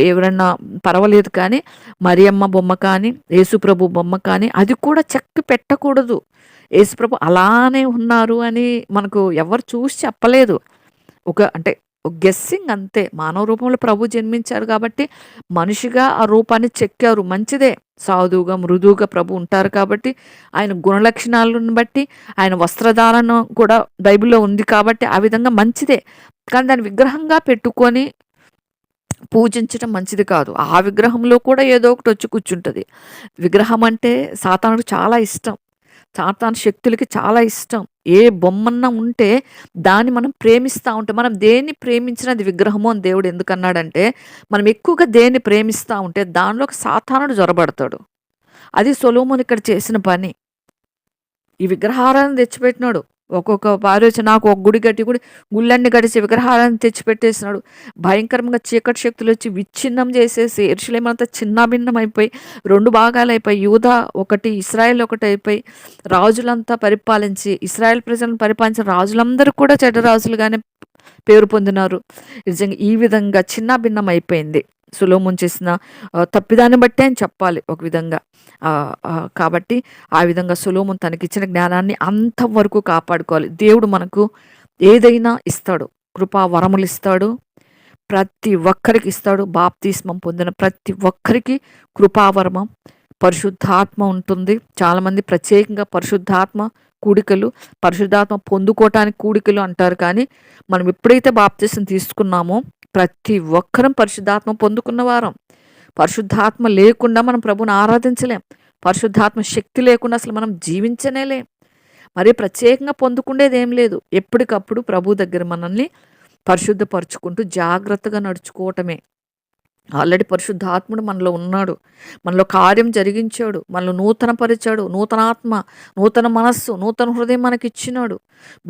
ఎవరన్నా పర్వాలేదు, కానీ మరియమ్మ బొమ్మ కానీ యేసుప్రభు బొమ్మ కానీ అది కూడా చెక్కి పెట్టకూడదు. యేసుప్రభు అలానే ఉన్నారు అని మనకు ఎవరు చూసి చెప్పలేదు. ఒక గెస్సింగ్ అంతే. మానవ రూపంలో ప్రభు జన్మించారు కాబట్టి మనిషిగా ఆ రూపాన్ని చెక్కారు, మంచిదే. సాధువుగా మృదువుగా ప్రభు ఉంటారు కాబట్టి ఆయన గుణలక్షణాలను బట్టి ఆయన వస్త్రధారణ కూడా బైబిల్లో ఉంది కాబట్టి ఆ విధంగా మంచిదే. కానీ దాన్ని విగ్రహంగా పెట్టుకొని పూజించడం మంచిది కాదు. ఆ విగ్రహంలో కూడా ఏదో ఒకటి వచ్చి కూర్చుంటుంది. విగ్రహం అంటే సాతానుడికి చాలా ఇష్టం, సాతాను శక్తులకి చాలా ఇష్టం. ఏ బొమ్మన్న ఉంటే దాన్ని మనం ప్రేమిస్తూ ఉంటే, మనం దేన్ని ప్రేమించినా అది విగ్రహము అని దేవుడు ఎందుకన్నాడంటే, మనం ఎక్కువగా దేన్ని ప్రేమిస్తూ ఉంటే దానిలోకి సాతానుడు జొరబడతాడు. అది సొలొమోను ఇక్కడ చేసిన పని. ఈ విగ్రహారాధన తెచ్చిపెట్టినాడు. ఒక్కొక్క భార్య వచ్చి నాకు ఒక గుడి కట్టి కూడా గుళ్ళన్నీ గడిచి విగ్రహాలను తెచ్చిపెట్టేసినాడు. భయంకరంగా చీకటి శక్తులు వచ్చి విచ్ఛిన్నం చేసేసి యెరూషలేమంతా చిన్నాభిన్నం అయిపోయి 2 భాగాలైపోయి, యూదా ఒకటి, ఇశ్రాయేల్ ఒకటి అయిపోయి, రాజులంతా పరిపాలించి ఇశ్రాయేల్ ప్రజలను పరిపాలించిన రాజులందరూ కూడా చెడ్డ రాజులుగానే పేరు పొందినారు. నిజంగా ఈ విధంగా చిన్నాభిన్నం అయిపోయింది సొలొమోను చేసిన తప్పిదాన్ని బట్టే అని చెప్పాలి ఒక విధంగా. కాబట్టి ఆ విధంగా సొలొమోను తనకిచ్చిన జ్ఞానాన్ని అంతవరకు కాపాడుకోవాలి. దేవుడు మనకు ఏదైనా ఇస్తాడు, కృపా వరములు ఇస్తాడు, ప్రతి ఒక్కరికి ఇస్తాడు. బాప్తిస్మం పొందిన ప్రతి ఒక్కరికి కృపావరమం, పరిశుద్ధాత్మ ఉంటుంది. చాలామంది ప్రత్యేకంగా పరిశుద్ధాత్మ కూడికలు, పరిశుద్ధాత్మ పొందుకోవటానికి కూడికలు అంటారు. కానీ మనం ఎప్పుడైతే బాప్తిసం తీసుకున్నామో ప్రతి ఒక్కరం పరిశుద్ధాత్మ పొందుకున్న వారం. పరిశుద్ధాత్మ లేకుండా మనం ప్రభుని ఆరాధించలేం. పరిశుద్ధాత్మ శక్తి లేకుండా అసలు మనం జీవించనేలేం. మరి ప్రత్యేకంగా పొందుకుండేది ఏం లేదు. ఎప్పటికప్పుడు ప్రభు దగ్గర మనల్ని పరిశుద్ధపరుచుకుంటూ జాగ్రత్తగా నడుచుకోవటమే. ఆల్రెడీ పరిశుద్ధాత్ముడు మనలో ఉన్నాడు, మనలో కార్యం జరిగించాడు, మనలో నూతన పరిచాడు, నూతనాత్మ, నూతన మనస్సు, నూతన హృదయం మనకిచ్చినాడు.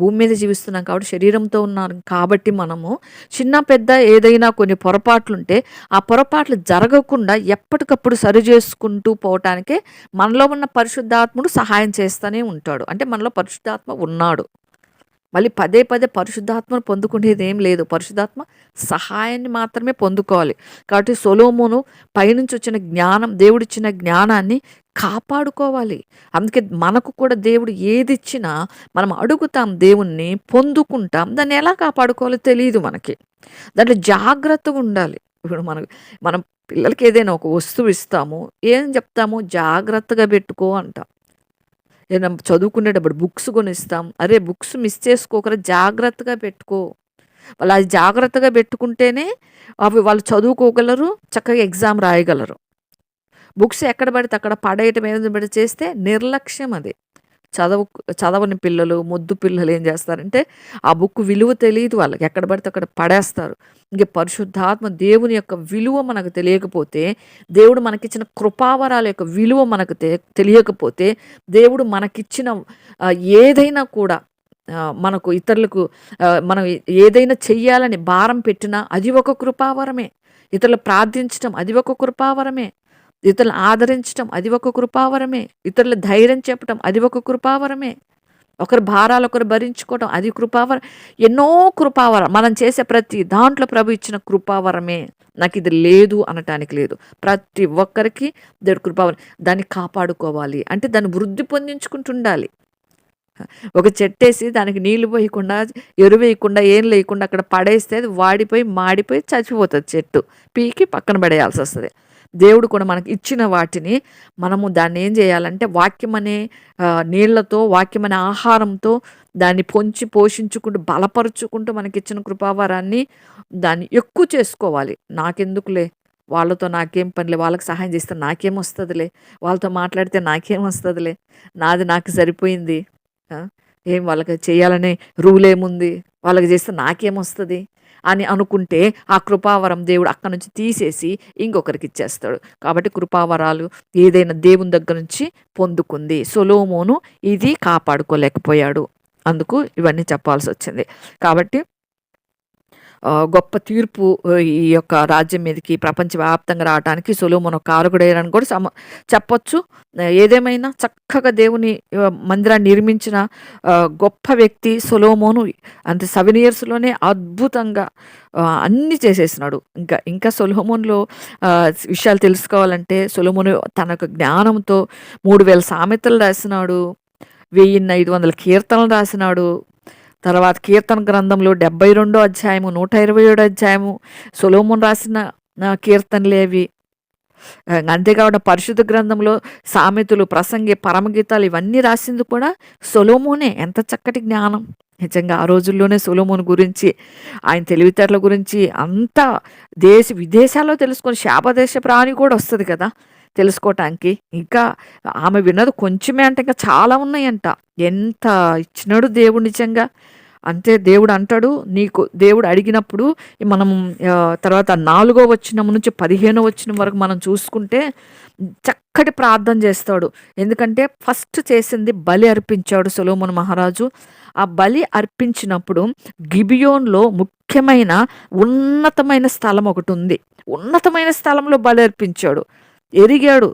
భూమి మీద జీవిస్తున్నాం కాబట్టి శరీరంతో ఉన్నారు కాబట్టి మనము చిన్న పెద్ద ఏదైనా కొన్ని పొరపాట్లుంటే ఆ పొరపాట్లు జరగకుండా ఎప్పటికప్పుడు సరి చేసుకుంటూ పోవటానికే మనలో ఉన్న పరిశుద్ధాత్ముడు సహాయం చేస్తూనే ఉంటాడు. అంటే మనలో పరిశుద్ధాత్మ ఉన్నాడు. మళ్ళీ పదే పదే పరిశుద్ధాత్మను పొందుకునేది ఏం లేదు. పరిశుద్ధాత్మ సహాయాన్ని మాత్రమే పొందుకోవాలి. కాబట్టి సొలొమోను పైనుంచి వచ్చిన జ్ఞానం, దేవుడిచ్చిన జ్ఞానాన్ని కాపాడుకోవాలి. అందుకే మనకు కూడా దేవుడు ఏది ఇచ్చినా మనం అడుగుతాం, దేవుణ్ణి పొందుకుంటాం. దాన్ని ఎలా కాపాడుకోవాలో తెలియదు మనకి. దాంట్లో జాగ్రత్తగా ఉండాలి. ఇప్పుడు మనం పిల్లలకి ఏదైనా ఒక వస్తువు ఇస్తాము, ఏం చెప్తాము, జాగ్రత్తగా పెట్టుకో అంటాం. ఏదైనా చదువుకునేటప్పుడు బుక్స్ కొనిస్తాం, అరే బుక్స్ మిస్ చేసుకోకరా, జాగ్రత్తగా పెట్టుకో. వాళ్ళు అది జాగ్రత్తగా పెట్టుకుంటేనే అవి వాళ్ళు చదువుకోగలరు, చక్కగా ఎగ్జామ్ రాయగలరు. బుక్స్ ఎక్కడ పడితే అక్కడ పడేయటం ఏదో పడి చేస్తే నిర్లక్ష్యం అది. చదవని పిల్లలు, మొద్దు పిల్లలు ఏం చేస్తారంటే ఆ బుక్ విలువ తెలియదు వాళ్ళకి, ఎక్కడ పడితే అక్కడ పడేస్తారు. ఇంక పరిశుద్ధాత్మ దేవుని యొక్క విలువ మనకు తెలియకపోతే, దేవుడు మనకిచ్చిన కృపావరాల యొక్క విలువ మనకు తెలియకపోతే, దేవుడు మనకిచ్చిన ఏదైనా కూడా మనకు ఇతరులకు మనం ఏదైనా చెయ్యాలని భారం పెట్టినా అది ఒక కృపావరమే. ఇతరులు ప్రార్థించటం అది ఒక కృపావరమే. ఇతరులను ఆదరించటం అది ఒక కృపావరమే. ఇతరుల ధైర్యం చెప్పటం అది ఒక కృపావరమే. ఒకరి భారాలు ఒకరు భరించుకోవటం అది కృపావరం. ఎన్నో కృపావరం మనం చేసే ప్రతి దాంట్లో ప్రభు ఇచ్చిన కృపావరమే. నాకు ఇది లేదు అనటానికి లేదు. ప్రతి ఒక్కరికి దేవుడు కృపావరం. దాన్ని కాపాడుకోవాలి అంటే దాన్ని వృద్ధి పొందించుకుంటుండాలి. ఒక చెట్టేసి దానికి నీళ్లు పోయకుండా, ఎరువు వేయకుండా, ఏం లేకుండా అక్కడ పడేస్తే అది వాడిపోయి మాడిపోయి చచ్చిపోతుంది చెట్టు. పీకి పక్కన పడేయాల్సి వస్తుంది. దేవుడు కూడా మనకి ఇచ్చిన వాటిని మనము దాన్ని ఏం చేయాలంటే వాక్యం అనే నీళ్లతో, వాక్యం అనే ఆహారంతో దాన్ని పొంచి పోషించుకుంటూ బలపరుచుకుంటూ మనకిచ్చిన కృపావరాన్ని దాన్ని ఎక్కువ చేసుకోవాలి. నాకెందుకులే, వాళ్ళతో నాకేం పనిలే, వాళ్ళకి సహాయం చేస్తే నాకేం వస్తుందిలే, వాళ్ళతో మాట్లాడితే నాకేం వస్తుందిలే, నాది నాకు సరిపోయింది, ఏం వాళ్ళకి చేయాలనే రూల్ ఏముంది, వాళ్ళకి చేస్తే నాకేమొస్తుంది అని అనుకుంటే ఆ కృపావరం దేవుడు అక్కడి నుంచి తీసేసి ఇంకొకరికి ఇచ్చేస్తాడు. కాబట్టి కృపావరాలు ఏదైనా దేవుని దగ్గర నుంచి పొందుకుంది. సొలొమోను ఇది కాపాడుకోలేకపోయాడు. అందుకు ఇవన్నీ చెప్పాల్సి వచ్చింది. కాబట్టి గొప్ప తీర్పు ఈ యొక్క రాజ్యం మీదకి ప్రపంచవ్యాప్తంగా రావడానికి సొలొమోను కారకుడయ్యారని కూడా చెప్పొచ్చు. ఏదేమైనా చక్కగా దేవుని మందిరాన్ని నిర్మించిన గొప్ప వ్యక్తి సొలొమోను. అంతే 7 ఇయర్స్లోనే అద్భుతంగా అన్నీ చేసేసినాడు. ఇంకా సొలొమోనులో విషయాలు తెలుసుకోవాలంటే సొలొమోను తన యొక్క జ్ఞానంతో 3000 సామెతలు రాసినాడు, 1500 కీర్తనలు రాసినాడు. తర్వాత కీర్తన గ్రంథంలో 72 అధ్యాయము, 127 అధ్యాయము సొలొమోను రాసిన కీర్తనలేవి. అంతేకాకుండా పరిశుద్ధ గ్రంథంలో సామెతలు, ప్రసంగి, పరమగీతాలు ఇవన్నీ రాసింది కూడా సొలొమోనే. ఎంత చక్కటి జ్ఞానం నిజంగా. ఆ రోజుల్లోనే సొలొమోను గురించి, ఆయన తెలివితేటల గురించి అంతా విదేశాల్లో తెలుసుకొని, శాపదేశ ప్రాణి కూడా వస్తుంది కదా తెలుసుకోవటానికి. ఇంకా ఆమె విన్నది కొంచెమే అంటే ఇంకా చాలా ఉన్నాయంట. ఎంత ఇచ్చినాడు దేవుడు నిజంగా. అంటే దేవుడు అంటాడు, నీకు దేవుడు అడిగినప్పుడు మనం తర్వాత 4వ వచనం నుంచి 15వ వచనం వరకు మనం చూసుకుంటే చక్కటి ప్రార్థన చేస్తాడు. ఎందుకంటే ఫస్ట్ చేసింది బలి అర్పించాడు సొలొమోను మహారాజు. ఆ బలి అర్పించినప్పుడు గిబియోన్‌లో ముఖ్యమైన ఉన్నతమైన స్థలం ఒకటుంది. ఉన్నతమైన స్థలంలో బలి అర్పించాడు. ఎరిగాడు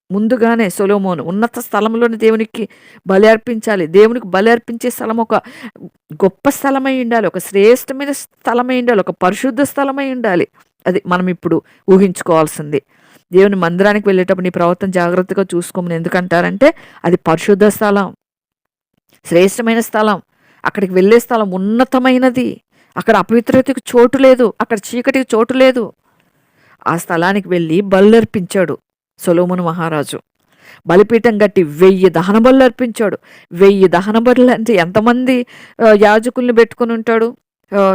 ముందుగానే సొలొమోను ఉన్నత స్థలంలోని దేవునికి బలి అర్పించాలి. దేవునికి బలి అర్పించే స్థలం ఒక గొప్ప స్థలమై ఉండాలి. ఒక శ్రేష్టమైన స్థలమై ఉండాలి. ఒక పరిశుద్ధ స్థలమై ఉండాలి. అది మనం ఇప్పుడు ఊహించుకోవాల్సింది. దేవుని మందిరానికి వెళ్ళేటప్పుడు నీ ప్రవర్తన జాగ్రత్తగా చూసుకోమని ఎందుకంటారంటే అది పరిశుద్ధ స్థలం, శ్రేష్టమైన స్థలం, అక్కడికి వెళ్ళే స్థలం ఉన్నతమైనది. అక్కడ అపవిత్రతకు చోటు లేదు, అక్కడ చీకటికి చోటు లేదు. ఆ స్థలానికి వెళ్ళి బలులర్పించాడు సొలొమోను మహారాజు. బలిపీఠం కట్టి 1000 దహన బలులు అర్పించాడు. 1000 దహన బలులు అంటే ఎంతమంది యాజకుల్ని పెట్టుకుని ఉంటాడు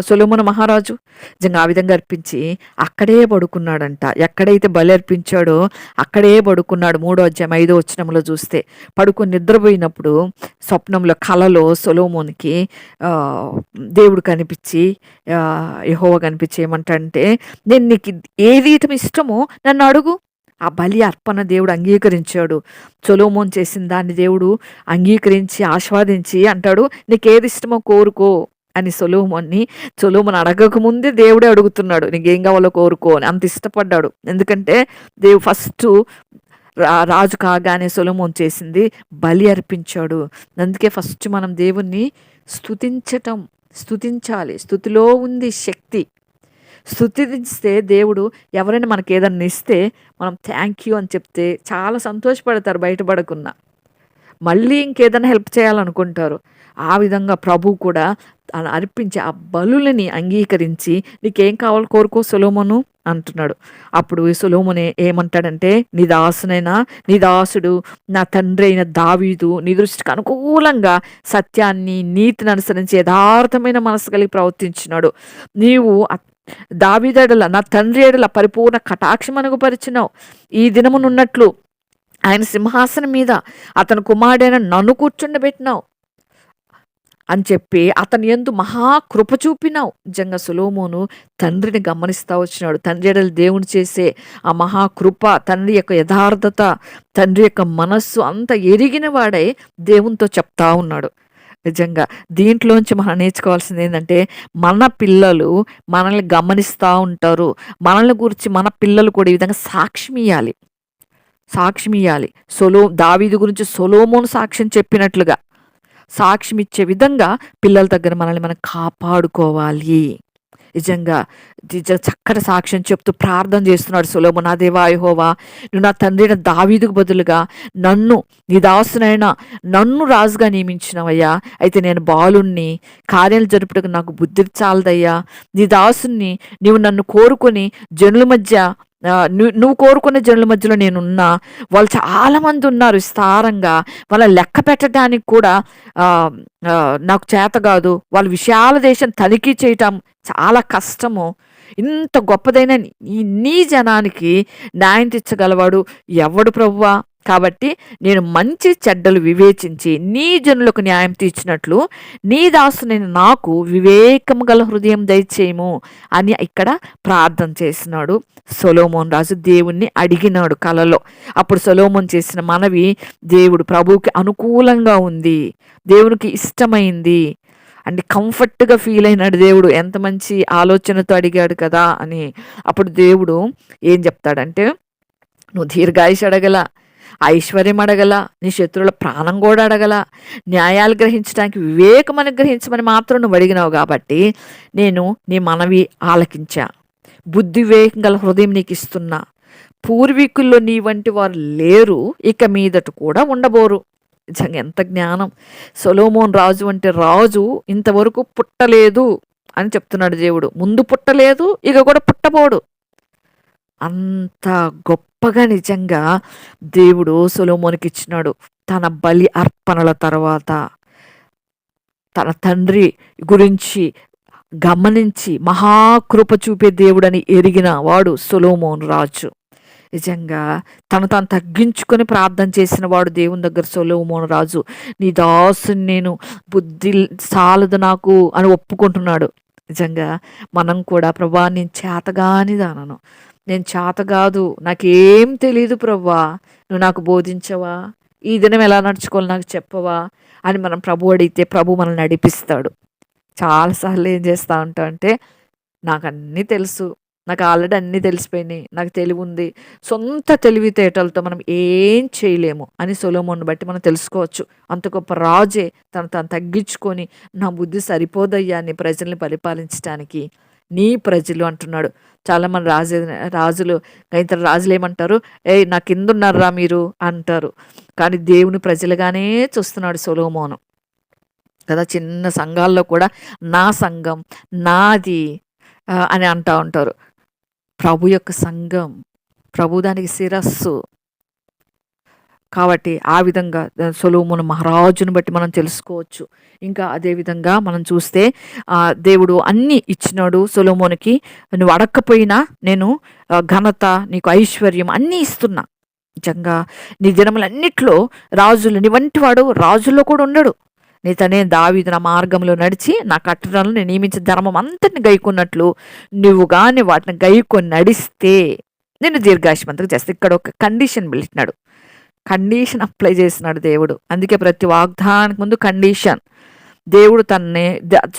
సొలొమోను మహారాజు? నిజంగా ఆ విధంగా అర్పించి అక్కడే పడుకున్నాడంట. ఎక్కడైతే బలి అర్పించాడో అక్కడే పడుకున్నాడు. 3వ అధ్యాయం 5వ వచనంలో చూస్తే పడుకొని నిద్రపోయినప్పుడు స్వప్నంలో కలలో సొలొమోనుకి దేవుడు కనిపించి యెహోవా కనిపించి ఏమంటాడంటే, నేను నీకు ఏది ఇష్టమో నన్ను అడుగు. ఆ బలి అర్పణ దేవుడు అంగీకరించాడు. సొలొమోను చేసిన దాన్ని దేవుడు అంగీకరించి ఆస్వాదించి అంటాడు, నీకేది ఇష్టమో కోరుకో అని సొలొమోను అడగకముందే దేవుడే అడుగుతున్నాడు, నీకేం కావాలో కోరుకో అని. అంత ఇష్టపడ్డాడు. ఎందుకంటే దేవుడు ఫస్ట్ రాజు కాగానే సొలొమోను చేసింది బలి అర్పించాడు. అందుకే ఫస్ట్ మనం దేవుణ్ణి స్తుతించాలి. స్తుతిలో ఉంది శక్తి. స్తుతిస్తే దేవుడు ఎవరైనా మనకి ఏదన్నా ఇస్తే మనం థ్యాంక్ యూ అని చెప్తే చాలా సంతోషపడతారు. బయటపడకున్నా మళ్ళీ ఇంకేదైనా హెల్ప్ చేయాలనుకుంటారు. ఆ విధంగా ప్రభు కూడా అర్పించి ఆ బలులని అంగీకరించి నీకేం కావాలో కోరుకో సొలొమోను అంటున్నాడు. అప్పుడు సొలొమోను ఏమంటాడంటే, నీ దాసుడు నా తండ్రి అయిన దావీదు నీ దృష్టికి అనుకూలంగా సత్యాన్ని నీతిని అనుసరించి యథార్థమైన మనసు కలిగి ప్రవర్తించినాడు. నీవు దావీదెడల నా తండ్రి ఎడల పరిపూర్ణ కటాక్షం అనుగుపరిచినావు. ఈ దినమునున్నట్లు ఆయన సింహాసనం మీద అతని కుమారుడైన నన్ను కూర్చుండబెట్టినావు అని చెప్పి అతని యందు మహాకృప చూపినావు. నిజంగా సొలొమోను తండ్రిని గమనిస్తూ వచ్చినాడు. తండ్రి ఎడల దేవుని చేసే ఆ మహాకృప, తండ్రి యొక్క యథార్థత, తండ్రి యొక్క మనస్సు అంత ఎరిగిన వాడై దేవునితో చెప్తా ఉన్నాడు. నిజంగా దీంట్లోంచి మనం నేర్చుకోవాల్సింది ఏంటంటే, మన పిల్లలు మనల్ని గమనిస్తూ ఉంటారు. మనల్ని గురించి మన పిల్లలు కూడా ఈ విధంగా సాక్ష్యం ఇయ్యాలి. దావీదు గురించి సొలొమోను సాక్ష్యం చెప్పినట్లుగా సాక్ష్యం ఇచ్చే విధంగా పిల్లల దగ్గర మనల్ని మనం కాపాడుకోవాలి. నిజంగా చక్కటి సాక్ష్యం చెప్తూ ప్రార్థన చేస్తున్నాడు సొలొమోను. నా దేవా యెహోవా, నువ్వు నా తండ్రి అయిన దావీదుకు బదులుగా నీ దాసునైనా నన్ను రాజుగా నియమించినవయ్యా. అయితే నేను బాలుణ్ణి, కార్యాలు జరుపుటకు నాకు బుద్ధి చాలదయ్యా. నీ దాసుని నీవు నన్ను కోరుకొని జనుల మధ్య నువ్వు కోరుకునే జనుల మధ్యలో నేనున్నా. వాళ్ళు చాలామంది ఉన్నారు విస్తారంగా. వాళ్ళ లెక్క పెట్టడానికి కూడా నాకు చేత కాదు. వాళ్ళ విశాల దేశం తనిఖీ చేయటం చాలా కష్టము. ఇంత గొప్పదైన నీ జనానికి న్యాయం తెచ్చగలవాడు ఎవడు ప్రభువా? కాబట్టి నేను మంచి చెడ్డలు వివేచించి నీ జనులకు న్యాయం తీర్చినట్లు నీ దాసునైన నాకు వివేకము గల హృదయం దయచేయము అని ఇక్కడ ప్రార్థన చేసినాడు సొలొమోను రాజు. దేవుణ్ణి అడిగినాడు కలలో. అప్పుడు సొలొమోను చేసిన మనవి దేవుడు ప్రభువుకి అనుకూలంగా ఉంది, దేవునికి ఇష్టమైంది అంటే కంఫర్ట్గా ఫీల్ అయినాడు దేవుడు. ఎంత మంచి ఆలోచనతో అడిగాడు కదా అని. అప్పుడు దేవుడు ఏం చెప్తాడంటే, నువ్వు దీర్ఘాయుష్ అడగల, ఐశ్వర్యం అడగల, నీ శత్రువుల ప్రాణం కూడా అడగల, న్యాయాలు గ్రహించడానికి వివేకం అనుగ్రహించమని మాత్రం నువ్వు అడిగినావు. కాబట్టి నేను నీ మనవి ఆలకించా, బుద్ధి వివేకం గల హృదయం నీకు ఇస్తున్నా. పూర్వీకుల్లో నీ వంటి వారు లేరు, ఇక మీదట కూడా ఉండబోరు. నిజంగా ఎంత జ్ఞానం! సొలొమోను రాజు అంటే రాజు ఇంతవరకు పుట్టలేదు అని చెప్తున్నాడు దేవుడు. ముందు పుట్టలేదు, ఇక కూడా పుట్టబోడు. అంత గొప్పగా నిజంగా దేవుడు సొలొమోనుకి ఇచ్చినాడు. తన బలి అర్పణల తర్వాత తన తండ్రి గురించి గమనించి మహాకృప చూపే దేవుడని ఎరిగిన వాడు సొలొమోను రాజు. నిజంగా తను తాను తగ్గించుకొని ప్రార్థన చేసిన వాడు దేవుని దగ్గర సొలొమోను రాజు. నీ దాసుని నేను, బుద్ధి సాలదు నాకు అని ఒప్పుకుంటున్నాడు. నిజంగా మనం కూడా ప్రభా నేను చేతగాని దానను, నేను చేతగాదు, నాకేం తెలీదు ప్రభా, నువ్వు నాకు బోధించవా, ఈ దినం ఎలా నడుచుకోవాలో నాకు చెప్పవా అని మనం ప్రభు అడిగితే ప్రభు మనల్ని నడిపిస్తాడు. చాలాసార్లు ఏం చేస్తా ఉంటా అంటే, నాకన్నీ తెలుసు, నాకు ఆల్రెడీ అన్నీ తెలిసిపోయినాయి, నాకు తెలివి ఉంది, సొంత తెలివితేటలతో మనం ఏం చేయలేము అని సొలొమోనుని బట్టి మనం తెలుసుకోవచ్చు. అంత గొప్ప రాజే తను తాను తగ్గించుకొని, నా బుద్ధి సరిపోదయ్యా నీ ప్రజల్ని పరిపాలించడానికి, నీ ప్రజలు అంటున్నాడు. చాలామంది రాజులు ఇతర రాజులు ఏమంటారు, ఏయ్ నా కింద ఉన్నారా మీరు అంటారు. కానీ దేవుని ప్రజలుగానే చూస్తున్నాడు సొలొమోను కదా. చిన్న సంఘాల్లో కూడా నా సంఘం నాది అని అంటూ ఉంటారు. ప్రభు యొక్క సంఘం, ప్రభు దానికి శిరస్సు. కాబట్టి ఆ విధంగా సొలొమోను మహారాజును బట్టి మనం తెలుసుకోవచ్చు. ఇంకా అదేవిధంగా మనం చూస్తే దేవుడు అన్నీ ఇచ్చినాడు సొలొమోనుకి. నువ్వు అడక్కపోయినా నేను ఘనత, నీకు ఐశ్వర్యం అన్నీ ఇస్తున్నా. నిజంగా నీ దినములన్నిట్లో రాజులు నీ వంటి వాడు రాజుల్లో కూడా ఉండడు. నీ తనే దావీదు నా మార్గంలో నడిచి నా కట్టడలను నేను నియమించిన ధర్మం అంతటిని గైకున్నట్లు నువ్వు కానీ వాటిని గైకొని నడిస్తే నేను దీర్ఘాయుష్మంతుగా చేస్తా. ఇక్కడ ఒక కండిషన్ పెట్టినాడు, కండిషన్ అప్లై చేసినాడు దేవుడు. అందుకే ప్రతి వాగ్దానానికి ముందు కండిషన్. దేవుడు తన్నే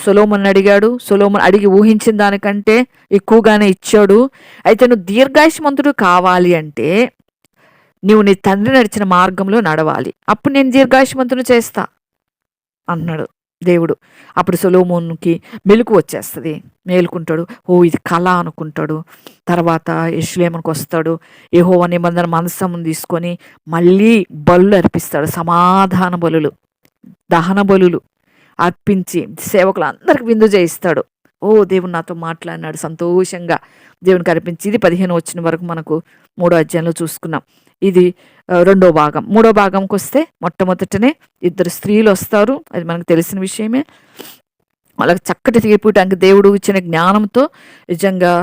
సొలొమోనుని అడిగాడు, సొలొమోను అడిగి ఊహించిన దానికంటే ఎక్కువగానే ఇచ్చాడు. అయితే నువ్వు దీర్ఘాయుష్మంతుడు కావాలి అంటే నువ్వు నీ తండ్రి నడిచిన మార్గంలో నడవాలి, అప్పుడు నేను దీర్ఘాయుష్మంతుని చేస్తా అన్నాడు దేవుడు. అప్పుడు సొలొమోనుకి మెలుకు వచ్చేస్తుంది, మేలుకుంటాడు. ఓ ఇది కళ అనుకుంటాడు. తర్వాత యెరూషలేముకు వస్తాడు. యెహోవా నిబంధన మందసం తీసుకొని మళ్ళీ బలులు అర్పిస్తాడు, సమాధాన బలులు, దహన బలులు అర్పించి సేవకులందరికి విందు చేయిస్తాడు. ఓ దేవుడు నాతో మాట్లాడినాడు సంతోషంగా దేవునికి అర్పించి. ఇది 15 వచ్చిన వరకు మనకు 3వ అధ్యాయంలో చూసుకున్నాం. ఇది రెండో భాగం. మూడో భాగంకి వస్తే మొట్టమొదటనే 2 స్త్రీలు వస్తారు, అది మనకు తెలిసిన విషయమే. వాళ్ళకి చక్కటి తీర్పు ఇవ్వడానికి దేవుడు ఇచ్చిన జ్ఞానంతో నిజంగా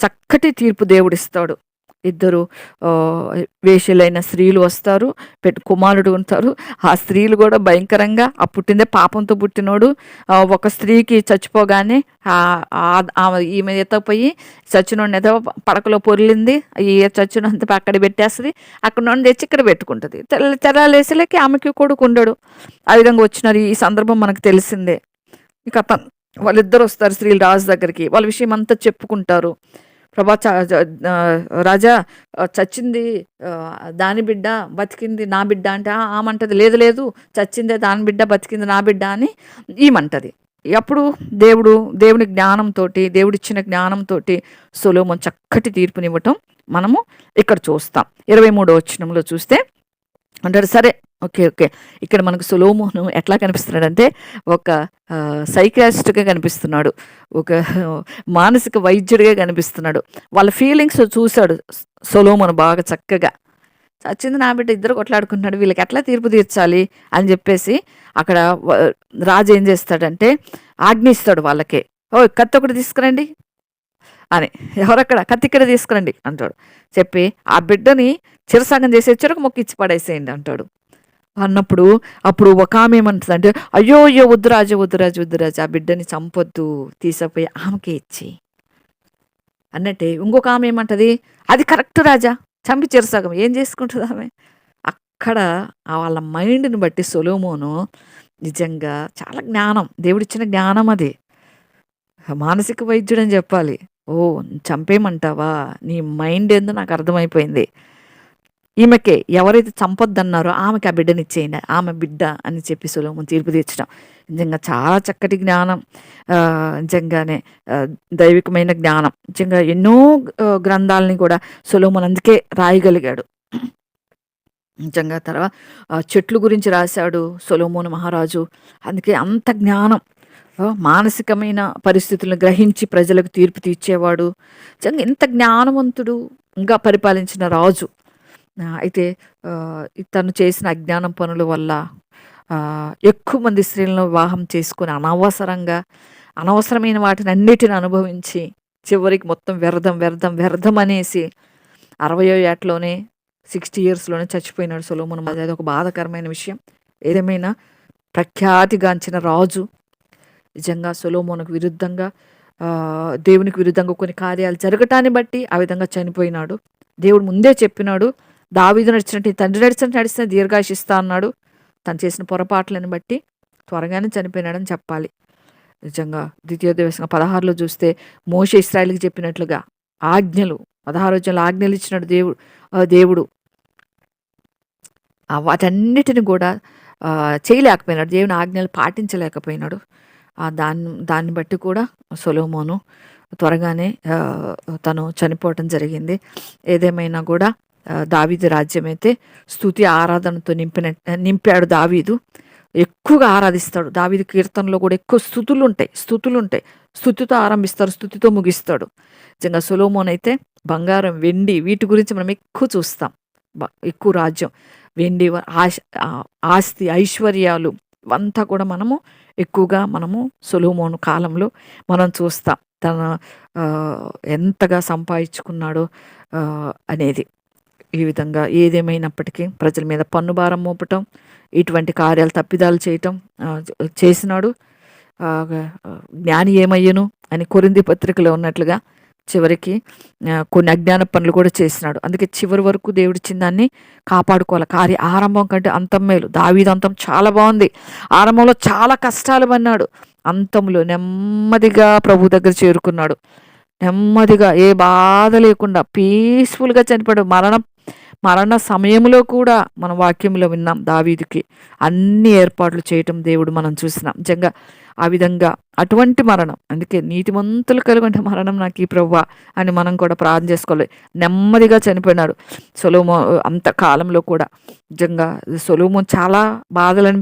చక్కటి తీర్పు దేవుడు ఇస్తాడు. 2 వేశ్యలైన స్త్రీలు వస్తారు, కుమారుడు ఉంటారు. ఆ స్త్రీలు కూడా భయంకరంగా, ఆ పుట్టిందే పాపంతో పుట్టినోడు. ఒక స్త్రీకి చచ్చిపోగానే ఈమె ఎత్తపోయి చచ్చినోడిని ఏదో పడకలో పొర్లింది, ఈ చచ్చినంత అక్కడ పెట్టేస్తుంది, అక్కడ నుండి తెచ్చి ఇక్కడ పెట్టుకుంటుంది. తెల్లాలేసలేకి ఆమెకి కొడుకు ఉండడు. ఆ విధంగా వచ్చినారు. ఈ సందర్భం మనకు తెలిసిందే. ఇక వాళ్ళిద్దరు వస్తారు స్త్రీలు రాజు దగ్గరికి, వాళ్ళ విషయం అంతా చెప్పుకుంటారు. ప్రభా రాజా చచ్చింది దాని బిడ్డ, బతికింది నా బిడ్డ అంటే ఆమంటది లేదు లేదు చచ్చిందే దాని బిడ్డ, బతికింది నా బిడ్డ అని ఈమంటది. అప్పుడు దేవుని జ్ఞానంతో, దేవుడిచ్చిన జ్ఞానంతో సొలొమోను చక్కటి తీర్పునివ్వటం మనము ఇక్కడ చూస్తాం. 23వ వచనంలో చూస్తే అంటారు, సరే ఓకే ఇక్కడ మనకు సొలొమోను ఎట్లా కనిపిస్తున్నాడంటే ఒక సైకియాట్రిస్ట్గా కనిపిస్తున్నాడు, ఒక మానసిక వైద్యుడిగా కనిపిస్తున్నాడు. వాళ్ళ ఫీలింగ్స్ చూశాడు సొలొమోను బాగా చక్కగా. చచ్చింది నా బిడ్డ, ఇద్దరు కొట్లాడుకుంటున్నాడు, వీళ్ళకి ఎట్లా తీర్పు తీర్చాలి అని చెప్పేసి అక్కడ రాజు ఏం చేస్తాడంటే ఆజ్ఞిస్తాడు వాళ్ళకే, ఓ కత్తి ఒకటి తీసుకురండి అని. ఎవరక్కడ, కత్తి ఇక్కడ తీసుకురండి అంటాడు. చెప్పి ఆ బిడ్డని చిరసాగం చేసే చెరకు మొక్క ఇచ్చి పడేసేయండి అంటాడు. అన్నప్పుడు అప్పుడు ఒక ఆమె ఏమంటుంది అంటే, అయ్యో వద్దురాజు ఆ బిడ్డని చంపొద్దు, తీసపోయి ఆమెకే ఇచ్చి అన్నట్టే. ఇంకొక ఆమె ఏమంటది, అది కరెక్ట్ రాజా, చంపి చిరసగం, ఏం చేసుకుంటుంది ఆమె. అక్కడ వాళ్ళ మైండ్ని బట్టి సొలొమోను నిజంగా చాలా జ్ఞానం, దేవుడిచ్చిన జ్ఞానం అది. మానసిక వైద్యుడు అని చెప్పాలి. ఓ చంపేయమంటావా, నీ మైండ్ ఏందో నాకు అర్థమైపోయింది. ఈమెకే ఎవరైతే చంపొద్దన్నారో ఆమెకి ఆ బిడ్డనిచ్చేయండి, ఆమె బిడ్డ అని చెప్పి సొలొమోను తీర్పు తీర్చడం నిజంగా చాలా చక్కటి జ్ఞానం. నిజంగానే దైవికమైన జ్ఞానం. నిజంగా ఎన్నో గ్రంథాలని కూడా సొలొమోను అందుకే రాయగలిగాడు. నిజంగా తర్వాత చెట్లు గురించి రాశాడు సొలొమోను మహారాజు. అందుకే అంత జ్ఞానం, మానసికమైన పరిస్థితులను గ్రహించి ప్రజలకు తీర్పు తీర్చేవాడు. నిజంగా ఇంత జ్ఞానవంతుడు ఇంకా పరిపాలించిన రాజు. అయితే తను చేసిన అజ్ఞానం పనుల వల్ల ఎక్కువ మంది స్త్రీలను వివాహం చేసుకొని అనవసరమైన వాటిని అన్నిటిని అనుభవించి చివరికి మొత్తం వ్యర్థం అనేసి 60వ ఏటలోనే 60 ఇయర్స్‌లోనే చచ్చిపోయినాడు సొలొమోను. మరి అదొక బాధాకరమైన విషయం. ఏదేమైనా ప్రఖ్యాతిగాంచిన రాజు నిజంగా సొలొమోనుకు విరుద్ధంగా దేవునికి విరుద్ధంగా కొన్ని కార్యాలు జరగటాన్ని బట్టి ఆ విధంగా చనిపోయినాడు. దేవుడు ముందే చెప్పినాడు, దావీదు నడిచినట్టు తండ్రి నడిచినట్టు నడిచిన దీర్ఘాయుషిస్తా అన్నాడు. తను చేసిన పొరపాట్లను బట్టి త్వరగానే చనిపోయినాడని చెప్పాలి. నిజంగా ద్వితీయోపదేశం 16లో చూస్తే మోషే ఇశ్రాయేలుకి చెప్పినట్లుగా ఆజ్ఞలు 16 అధ్యాయంలో ఆజ్ఞలు ఇచ్చినాడు దేవుడు వాటన్నిటిని కూడా చేయలేకపోయినాడు. దేవుని ఆజ్ఞలు పాటించలేకపోయినాడు. దాన్ని బట్టి కూడా సొలొమోను త్వరగానే తను చనిపోవటం జరిగింది. ఏదేమైనా కూడా దావీదు రాజ్యం అయితే స్తుతి ఆరాధనతో నింపాడు. దావీదు ఎక్కువగా ఆరాధిస్తాడు. దావీదు కీర్తనలో కూడా ఎక్కువ స్తుతులు ఉంటాయి. స్తుతితో ఆరంభిస్తాడు, స్తుతితో ముగిస్తాడు. నిజంగా సొలొమోను అయితే బంగారం, వెండి వీటి గురించి మనం ఎక్కువ చూస్తాం. ఎక్కువ రాజ్యం, వెండి, ఆస్తి, ఐశ్వర్యాలు ఇవంతా కూడా ఎక్కువగా సొలొమోను కాలంలో మనం చూస్తాం. తన ఎంతగా సంపాదించుకున్నాడో అనేది. ఈ విధంగా ఏదేమైనప్పటికీ ప్రజల మీద పన్నుభారం మోపటం, ఇటువంటి కార్యాలు తప్పిదాలు చేయటం చేసినాడు. జ్ఞాని ఏమయ్యను అని కొరింథీ పత్రికలో ఉన్నట్లుగా చివరికి కొన్ని అజ్ఞాన పనులు కూడా చేసినాడు. అందుకే చివరి వరకు దేవుడిచ్చిన దాన్ని కాపాడుకోవాలి. ఆరంభం కంటే అంతం మేలు. దావీదు అంతం చాలా బాగుంది. ఆరంభంలో చాలా కష్టాలు పడినాడు. అంతంలో నెమ్మదిగా ప్రభు దగ్గర చేరుకున్నాడు. నెమ్మదిగా ఏ బాధ లేకుండా పీస్ఫుల్గా చనిపోయాడు. మరణ సమయంలో కూడా మనం వాక్యంలో విన్నాం దావీదుకి అన్ని ఏర్పాట్లు చేయటం దేవుడు మనం చూసినాం. నిజంగా ఆ విధంగా అటువంటి మరణం, అందుకే నీతిమంతులు కలుగుంటే మరణం నాకు ఈ ప్రభువా అని మనం కూడా ప్రార్థన చేసుకోవాలి. నెమ్మదిగా చనిపోయినాడు సొలొమోను. అంత కాలంలో కూడా నిజంగా సొలొమోను చాలా బాధలు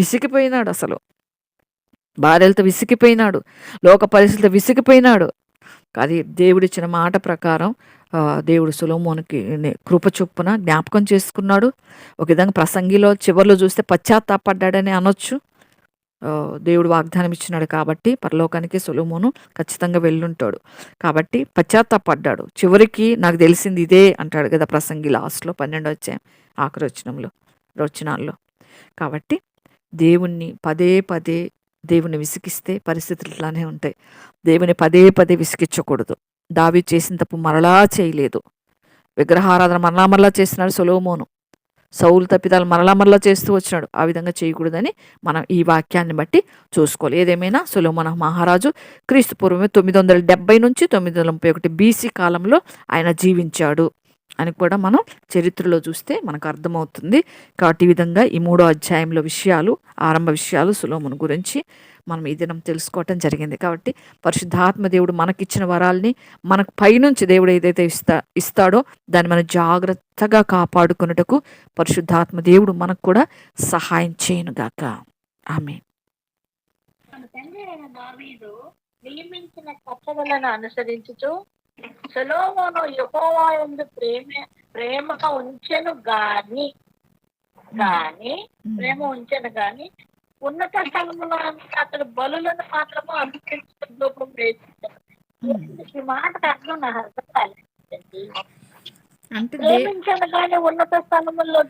విసిగిపోయినాడు. అసలు భార్యలతో విసిగిపోయినాడు, లోక పరిస్థితులతో విసిగిపోయినాడు. అది దేవుడిచ్చిన మాట ప్రకారం దేవుడు సొలొమోనుకి కృప చొప్పున జ్ఞాపకం చేసుకున్నాడు. ఒక విధంగా ప్రసంగిలో చివరిలో చూస్తే పశ్చాత్తాపడ్డాడని అనొచ్చు. దేవుడు వాగ్దానం ఇచ్చినాడు కాబట్టి పరలోకానికి సొలొమోను ఖచ్చితంగా వెళ్ళుంటాడు. కాబట్టి పశ్చాత్తాపడ్డాడు. చివరికి నాకు తెలిసింది ఇదే అంటాడు కదా ప్రసంగి లాస్ట్లో 12వ అధ్యాయం ఆఖరి వచనాల్లో. కాబట్టి దేవుణ్ణి పదే దేవుని విసిగిస్తే పరిస్థితులు ఇట్లానే ఉంటాయి. దేవుని పదే విసిగించకూడదు. దావీదు చేసిన తప్పు మరలా చేయలేదు. విగ్రహారాధన మరలా చేస్తున్నాడు సొలొమోను. సౌలు తప్పిదాలు మరలా చేస్తూ వచ్చినాడు. ఆ విధంగా చేయకూడదని మనం ఈ వాక్యాన్ని బట్టి చూసుకోవాలి. ఏదేమైనా సొలొమోను మహారాజు క్రీస్తు పూర్వమే 970 నుంచి 931 BC కాలంలో ఆయన జీవించాడు అని కూడా మనం చరిత్రలో చూస్తే మనకు అర్థమవుతుంది. కాబట్టి ఈ విధంగా ఈ 3వ అధ్యాయంలో ఆరంభ విషయాలు సొలొమోను గురించి మనం ఈ దినం తెలుసుకోవటం జరిగింది. కాబట్టి పరిశుద్ధాత్మ దేవుడు మనకిచ్చిన వరాల్ని మనకు పైనుంచి దేవుడు ఏదైతే ఇస్తాడో దాన్ని మనం జాగ్రత్తగా కాపాడుకున్నటకు పరిశుద్ధాత్మ దేవుడు మనకు కూడా సహాయం చేయనుగాక. ఆమేన్. నియమించిన కట్టడలను అనుసరించుచు సొలొమోను యెహోవా యందు ప్రేమ ఉంచెను గాని ఉన్నత స్థలములో అతడు బలులను మాత్రము అనుసరించడం లోపం లేదు. ఈ మాటకు అర్థం నాకు అర్థం కాలేదండి. ప్రేమించను కానీ ఉన్నత స్థలములో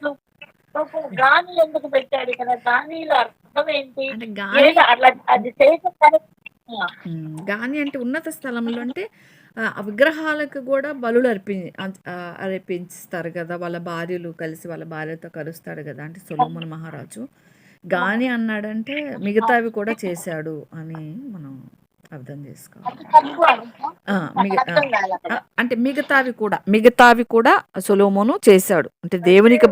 గాని ఎందుకు పెట్టాడు కదా? గానిలో అర్థం ఏంటి? అది చేయడం గాని అంటే ఉన్నత స్థలంలో అంటే విగ్రహాలకు కూడా బలులు అర్పించుస్తారు కదా. వాళ్ళ భార్యలు కలిసి వాళ్ళ భార్యతో కలుస్తాడు కదా. అంటే సొలొమోను మహారాజు గాని అన్నాడంటే మిగతావి కూడా చేశాడు అని మనం అర్థం చేసుకోవాలి. అంటే మిగతావి కూడా సొలొమోను చేశాడు. అంటే దేవునికి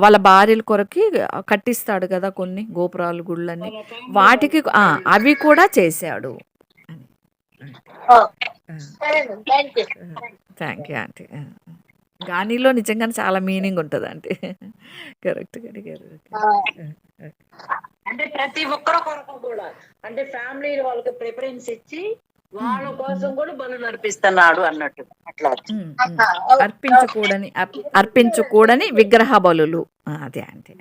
వాళ్ళ భార్యల కొరకి కట్టిస్తాడు కదా కొన్ని గోపురాలు, గుళ్ళని, వాటికి అవి కూడా చేశాడు అని. Thank you aunty. గానిలో నిజంగానే చాలా మీనింగ్ ఉంటుంది అంటే. కరెక్ట్ అడిగారు. అంటే ప్రతి ఒక్కరి కొరకు కూడా అంటే ఫ్యామిలీ వాళ్ళకి ప్రిఫరెన్స్ ఇచ్చి వాళ్ళ కోసం కూడా బలులు అర్పిస్తున్నాడు అన్నట్టు. అట్లా అర్పించకూడని విగ్రహ బలులు అదే అంటే.